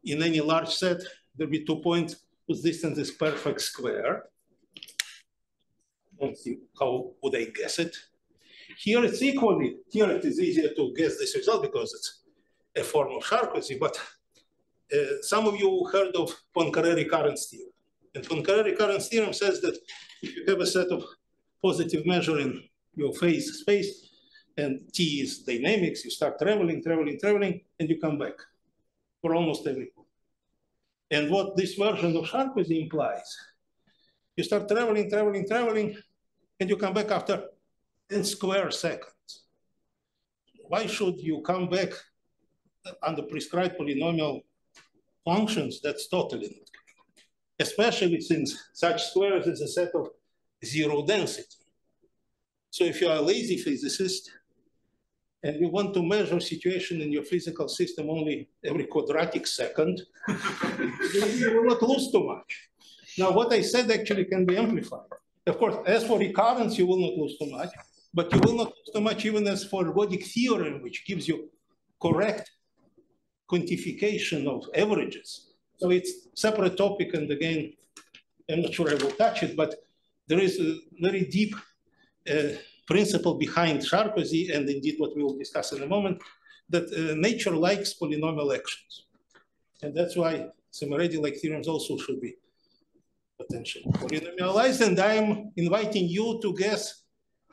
S1: in any large set, there be 2 points whose distance is perfect square? Let's see, how would I guess it? Here it's equally, here it is easier to guess this result because it's a form of Sharpesi, but some of you heard of Poincaré recurrence theorem. And Poincaré recurrence theorem says that if you have a set of positive measure in your phase space, and t is dynamics, you start traveling, and you come back for almost every point. And what this version of Sharpesi implies, you start traveling, and you come back after n square seconds. Why should you come back under prescribed polynomial functions? That's totally not good. Especially since such squares is a set of zero density. So if you are a lazy physicist and you want to measure situation in your physical system only every quadratic second, you will not lose too much. Now, what I said actually can be amplified. Of course, as for recurrence, you will not lose too much, but you will not lose too much even as for ergodic theorem, which gives you correct quantification of averages. So it's a separate topic, and again, I'm not sure I will touch it, but there is a very deep principle behind Sharpesi, and indeed what we will discuss in a moment, that nature likes polynomial actions. And that's why Szemerédi-like theorems also should be potentially polynomialized. And I'm inviting you to guess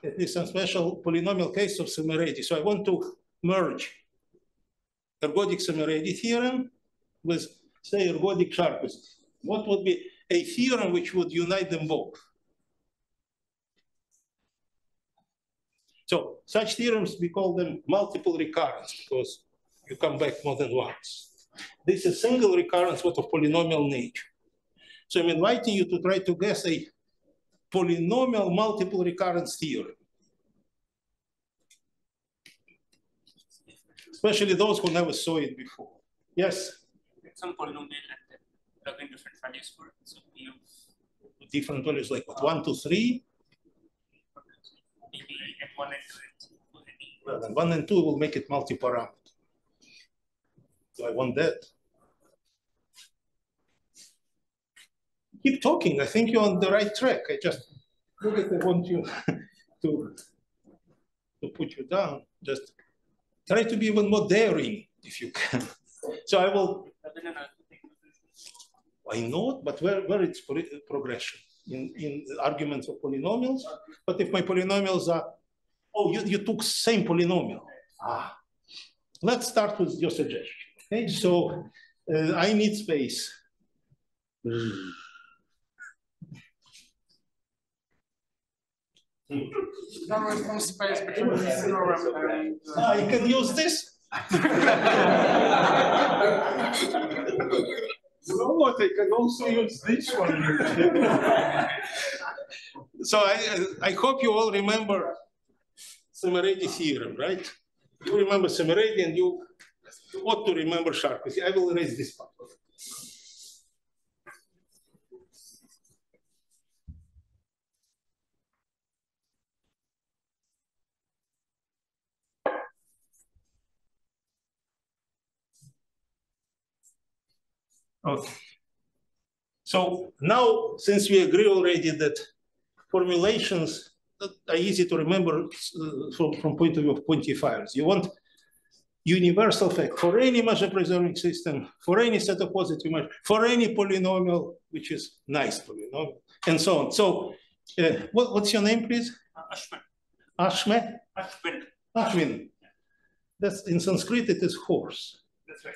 S1: at least some special polynomial case of Szemerédi. So I want to merge ergodic Szemerédi theorem with, say, ergodic Sharpesi. What would be a theorem which would unite them both? So such theorems, we call them multiple recurrence because you come back more than once. This is single recurrence, but of polynomial nature. So I'm inviting you to try to guess a polynomial multiple recurrence theorem. Especially those who never saw it before. Yes?
S3: Some polynomial and then plug in different values for it. So we use
S1: different values like what, 1, 2, 3?
S3: maybe at 1 and 2.
S1: Well, then 1 and 2 will make it multi-parameter. So I want that. Keep talking. I think you're on the right track. I just look at I want you to put you down. Just try to be even more daring if you can. So I will. Why not? But where it's progression? In arguments of polynomials. But if my polynomials are, oh, you took same polynomial. Ah, let's start with your suggestion. Okay, so I need space.
S10: There is no space between the theorem and.
S1: I can use this. You know what? I can also use this one. So I hope you all remember Szemerédi theorem, right? You remember Szemerédi, and you ought to remember Sharpesi. I will erase this part. Okay. So now, since we agree already that formulations are easy to remember from point of view of quantifiers, you want universal fact for any measure preserving system, for any set of positive measures, for any polynomial, which is nice polynomial, and so on. So what's your name, please?
S3: Ashwin.
S1: Ashme?
S3: Ashwin.
S1: Ashwin. That's in Sanskrit, it is horse.
S3: That's right.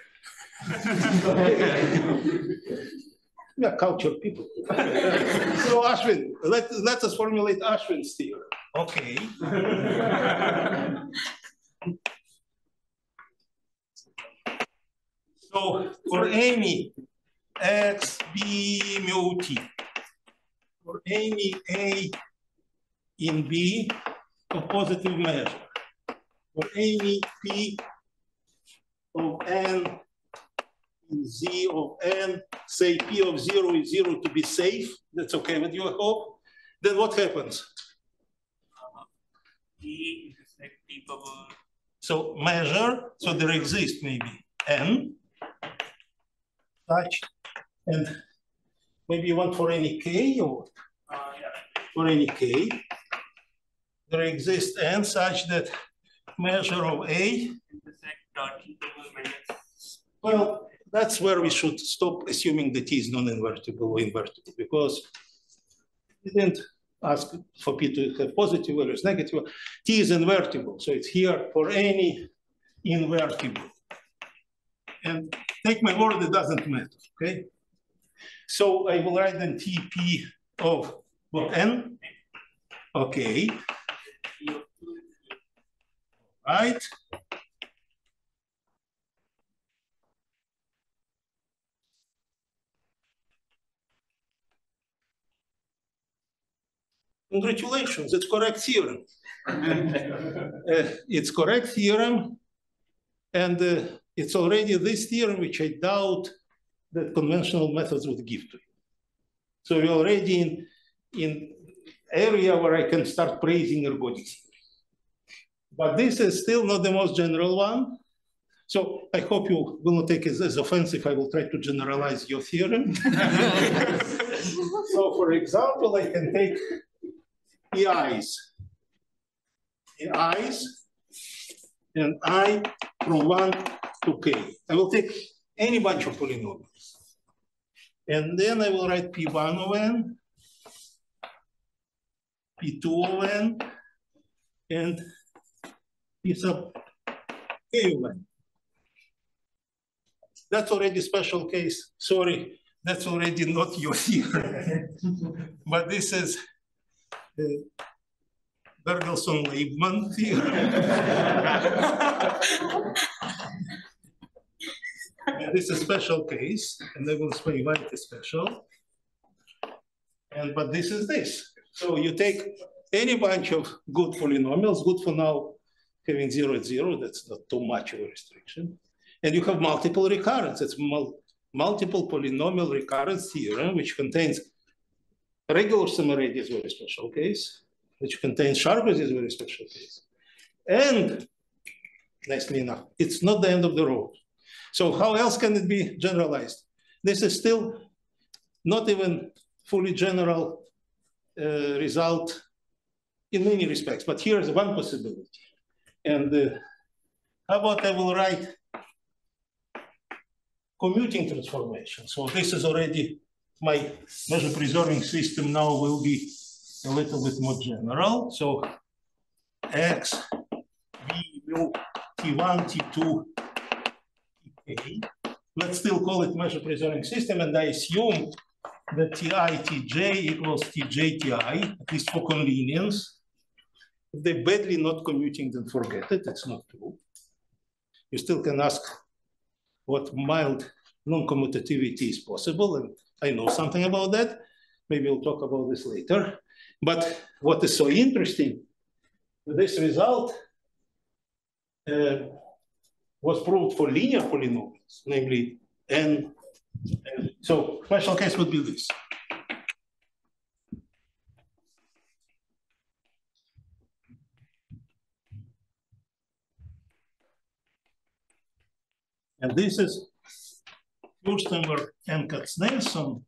S1: We are cultured people. So Ashwin, let us formulate Ashwin's theorem. Okay. So for any x, b, mu, t, for any a in b of positive measure, for any p of n in z of n, say p of 0 is 0 to be safe, that's okay with you, I hope, then what happens?
S3: P intersect P power.
S1: So measure, so there exists maybe n, such, and maybe you want for any k, or for any k, there exists n such that measure of a
S3: Intersect dot T power minus.
S1: Well, that's where we should stop assuming that t is non-invertible or invertible, because we didn't ask for p to have positive values, negative. T is invertible, so it's here for any invertible. And take my word, it doesn't matter, okay? So I will write then Tp of what, n? Okay. Right. Congratulations, it's correct theorem. It's correct theorem, and it's already this theorem which I doubt that conventional methods would give to you. So we're already in area where I can start praising ergodic theory. But this is still not the most general one. So I hope you will not take it as offensive. I will try to generalize your theorem. So for example, I can take EIs, and I from 1 to k. I will take any bunch of polynomials. And then I will write P1 of n, P2 of n, and P sub k of n. That's already special case. Sorry, that's already not your theorem. But this is the Bergelson-Leibman theorem. And this is a special case, and I will explain why it is special. But this is this. So you take any bunch of good polynomials, good for now, having 0 at 0, that's not too much of a restriction. And you have multiple recurrence. It's multiple polynomial recurrence theorem, which contains regular Szemerédi is a very special case, which contains Sharpes is a very special case. And nicely enough, it's not the end of the road. So how else can it be generalized? This is still not even fully general result in many respects, but here's one possibility. And how about I will write commuting transformation. So this is already my measure preserving system now will be a little bit more general. So x, b, mu, t1, t2, tk. Let's still call it measure preserving system, and I assume that ti, tj equals tj, ti, at least for convenience. If they're badly not commuting, then forget it, it's not true. You still can ask what mild non-commutativity is possible, and I know something about that. Maybe we'll talk about this later. But what is so interesting, this result was proved for linear polynomials, namely n. So special case would be this. And this is Furstenberg and Katznelson.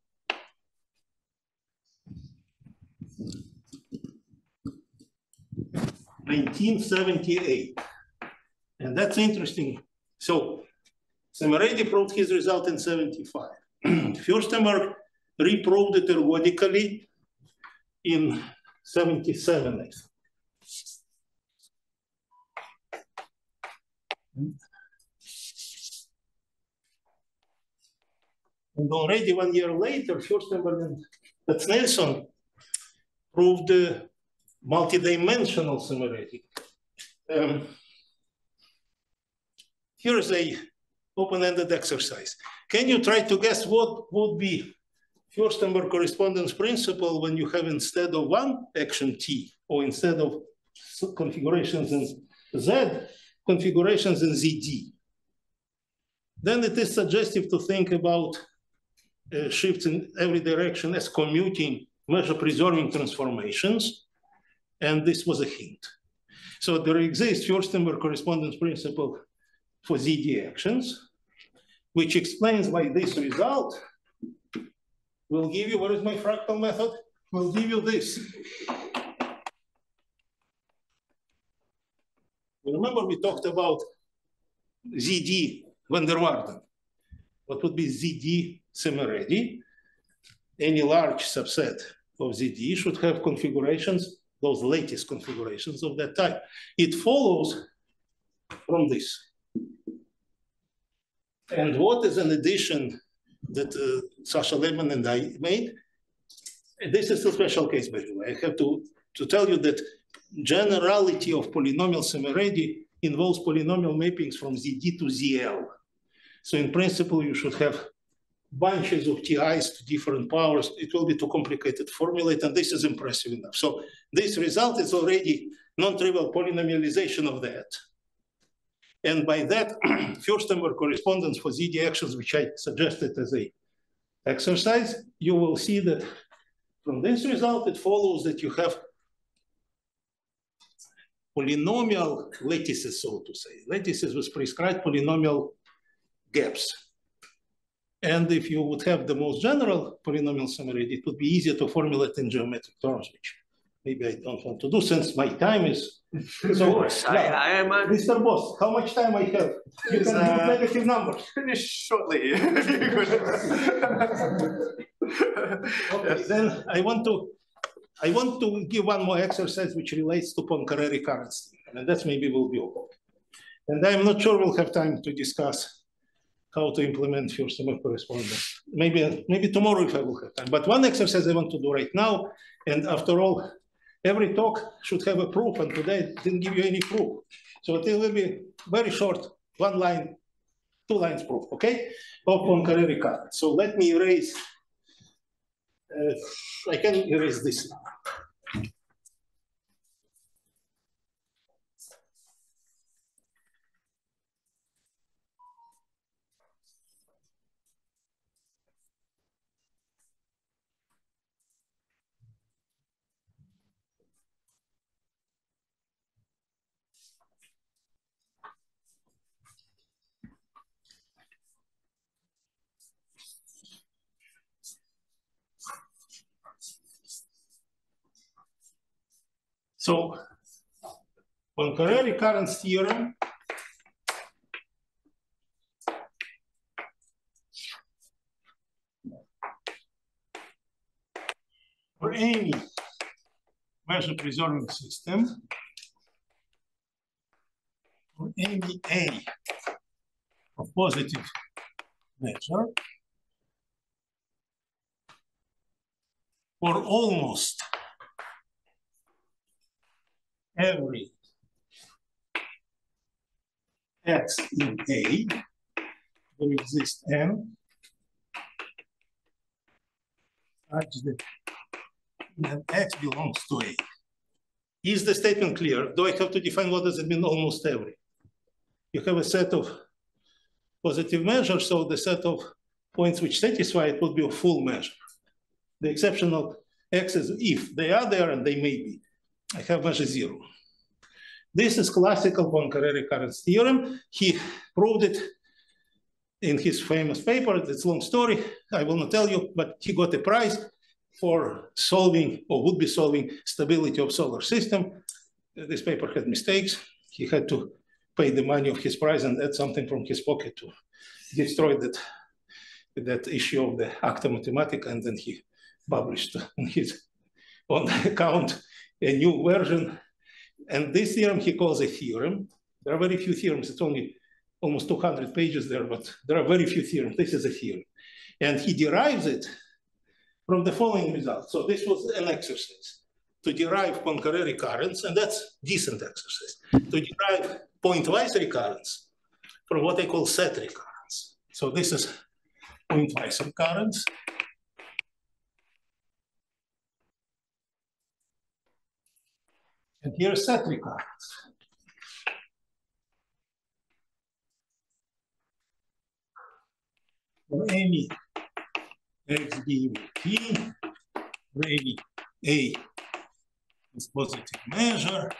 S1: (1978). And that's interesting. So Szemerédi proved his result in 75. Furstenberg reproved it ergodically in 77, I think. And already 1 year later, Furstenberg and that's Nelson proved multidimensional Szemerédi. Here is a open-ended exercise. Can you try to guess what would be Furstenberg correspondence principle when you have instead of one action T, or instead of configurations in Z, configurations in ZD? Then it is suggestive to think about shifts in every direction as commuting measure-preserving transformations, and this was a hint. So there exists Furstenberg correspondence principle for ZD actions, which explains why this result will give you, where is my fractal method? Will give you this. Remember we talked about ZD van der Waerden. What would be ZD Szemerédi? Any large subset of ZD should have configurations, those latest configurations of that type. It follows from this. And what is an addition that Sasha Lehman and I made? This is a special case, by the way. I have to tell you that generality of polynomial Szemerédi involves polynomial mappings from ZD to ZL. So in principle, you should have bunches of TIs to different powers. It will be too complicated to formulate, and this is impressive enough. So this result is already non-trivial polynomialization of that. And by that, Furstenberg correspondence for ZD actions, which I suggested as a exercise, you will see that from this result, it follows that you have polynomial lattices, so to say. Lattices with prescribed polynomial gaps. And if you would have the most general polynomial Szemerédi, it would be easier to formulate in geometric terms, which maybe I don't want to do since my time is. So,
S2: I am
S1: Mr. Boss, how much time I have? You can do negative numbers.
S2: Finish shortly.
S1: Okay, then I want to give one more exercise which relates to Poincaré recurrence, and that maybe will be all. And I'm not sure we'll have time to discuss how to implement Furstenberg correspondence. Maybe tomorrow if I will have time. But one exercise I want to do right now, and after all, every talk should have a proof, and today I didn't give you any proof. So it will be very short, 1 line, 2 lines proof, okay? Of Poincaré recurrence. So let me erase, I can erase this now. So, Poincaré recurrence theorem for any measure-preserving system, for any A of positive measure, for almost every x in A, there exists n such that x belongs to A. Is the statement clear? Do I have to define what does it mean almost every? You have a set of positive measures, so the set of points which satisfy it would be a full measure. The exceptional x is if they are there, and they may be. I have measure 0. This is classical Poincaré recurrence theorem. He proved it in his famous paper. It's a long story. I will not tell you, but he got a prize for solving, or would be solving, stability of solar system. This paper had mistakes. He had to pay the money of his prize and add something from his pocket to destroy that issue of the Acta Mathematica, and then he published on his own account a new version. And this theorem he calls a theorem. There are very few theorems. It's only almost 200 pages there, but there are very few theorems. This is a theorem. And he derives it from the following result. So this was an exercise to derive Poincare recurrence, and that's decent exercise. To derive pointwise recurrence from what I call set recurrence. So this is pointwise recurrence. And here's set recurrence. For any x given p, for any a is positive measure,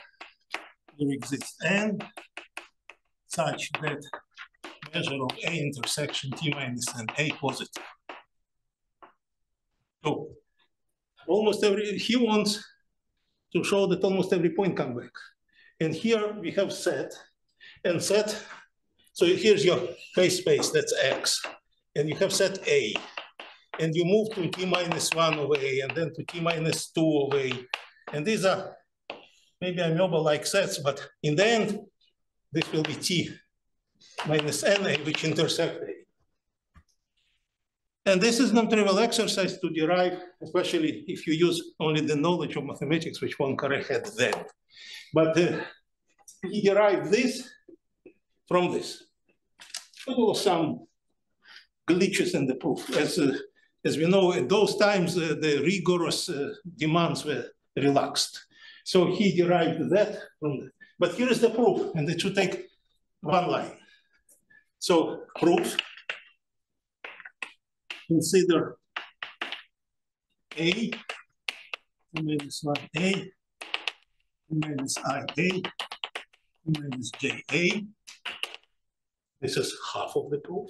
S1: there exists n such that measure of a intersection t minus n a positive. So almost every, he wants to show that almost every point comes back. And here we have set, and set, so here's your phase space, that's x. And you have set A, and you move to t minus 1 of A, and then to t minus 2 of A. And these are maybe amoeba-like sets, but in the end, this will be t minus na, which intersect A. And this is non-trivial exercise to derive, especially if you use only the knowledge of mathematics, which Poincare had then. But he derived this from this. There was some glitches in the proof. As we know, at those times, the rigorous demands were relaxed. So he derived that from that. But here is the proof, and it should take one line. So proof, consider A, minus 1A, minus IA, minus JA. This is half of the proof.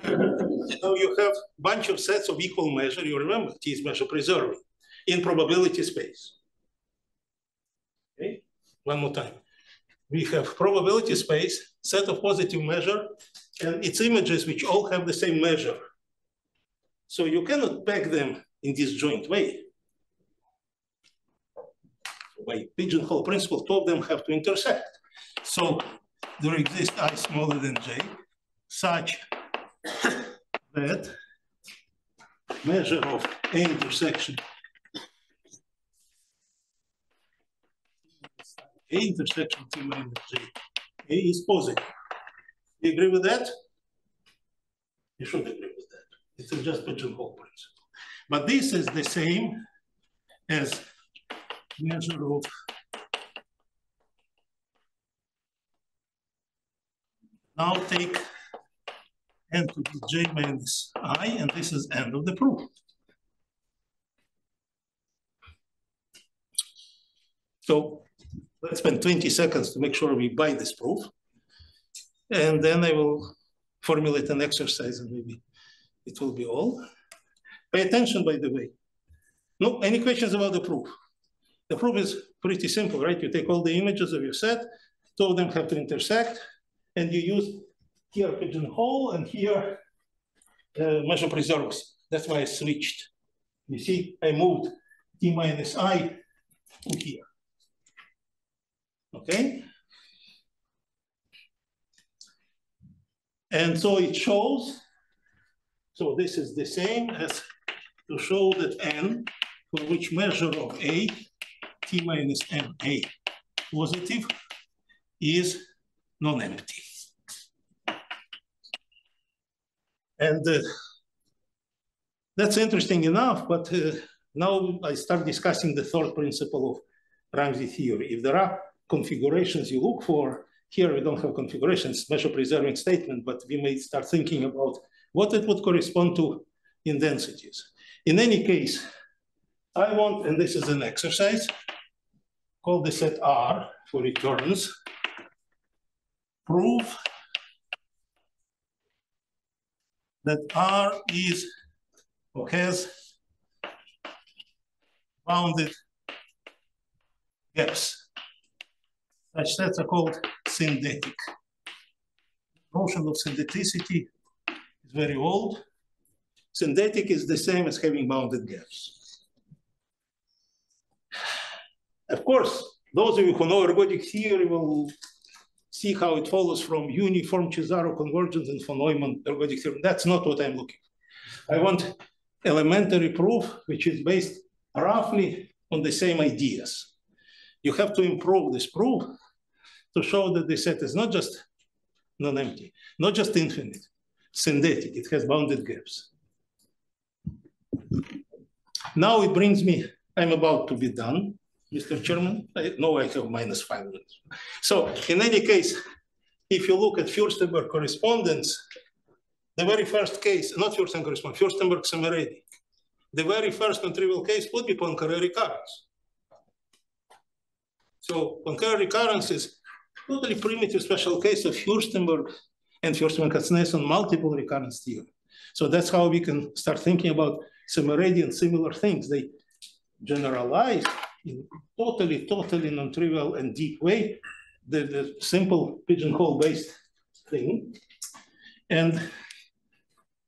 S1: Now you have a bunch of sets of equal measure. You remember, T is measure preserving in probability space. Okay, one more time. We have probability space, set of positive measure, and its images which all have the same measure. So you cannot peg them in disjoint way. By pigeonhole principle, two of them have to intersect. So there exists I smaller than j, such that measure of A intersection T minus j, A is positive. You agree with that? You should agree with that. It's just pigeonhole principle. But this is the same as measure of now take n to the j minus I, and this is end of the proof. So let's spend 20 seconds to make sure we buy this proof. And then I will formulate an exercise, and maybe it will be all. Pay attention, by the way. No, any questions about the proof? The proof is pretty simple, right? You take all the images of your set, two of them have to intersect, and you use here pigeonhole and here measure preserves. That's why I switched. You see, I moved t minus I to here. Okay? And so it shows, so this is the same as to show that n, for which measure of A, t minus na positive, is non-empty. And that's interesting enough, but now I start discussing the third principle of Ramsey theory. If there are configurations you look for, here we don't have configurations, measure preserving statement, but we may start thinking about what it would correspond to in densities. In any case, I want, and this is an exercise, call the set R for recurrence, prove that R is or has bounded gaps. Such sets are called synthetic. The notion of syntheticity is very old. Synthetic is the same as having bounded gaps. Of course, those of you who know ergodic theory will see how it follows from uniform Cesaro convergence and von Neumann ergodic theorem. That's not what I'm looking for. I want elementary proof, which is based roughly on the same ideas. You have to improve this proof to show that the set is not just non-empty, not just infinite, synthetic, it has bounded gaps. Now it brings me, I'm about to be done, Mr. Chairman. I know I have -5 minutes. So in any case, if you look at Furstenberg correspondence, the very first case, not Furstenberg correspondence, Furstenberg Szemerédi, the very first non-trivial case would be Poincare recurrence. So Poincare recurrence is totally primitive special case of Furstenberg and Furstenberg-Katznelson multiple recurrence theory. So that's how we can start thinking about Szemerédi and similar things. They generalize in totally non-trivial and deep way the simple pigeonhole-based thing. And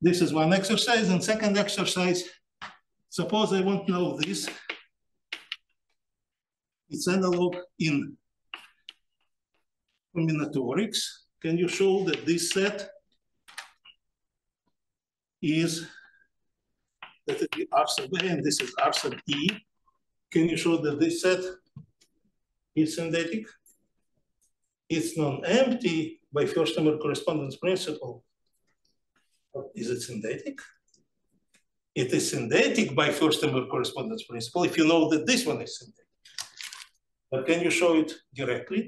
S1: this is one exercise. And second exercise, suppose I want to know this. It's analog in combinatorics. Can you show that this set is, that is R sub A and this is R sub E? Can you show that this set is synthetic? It's non-empty by Furstenberg correspondence principle. But is it synthetic? It is synthetic by Furstenberg correspondence principle if you know that this one is synthetic. But can you show it directly?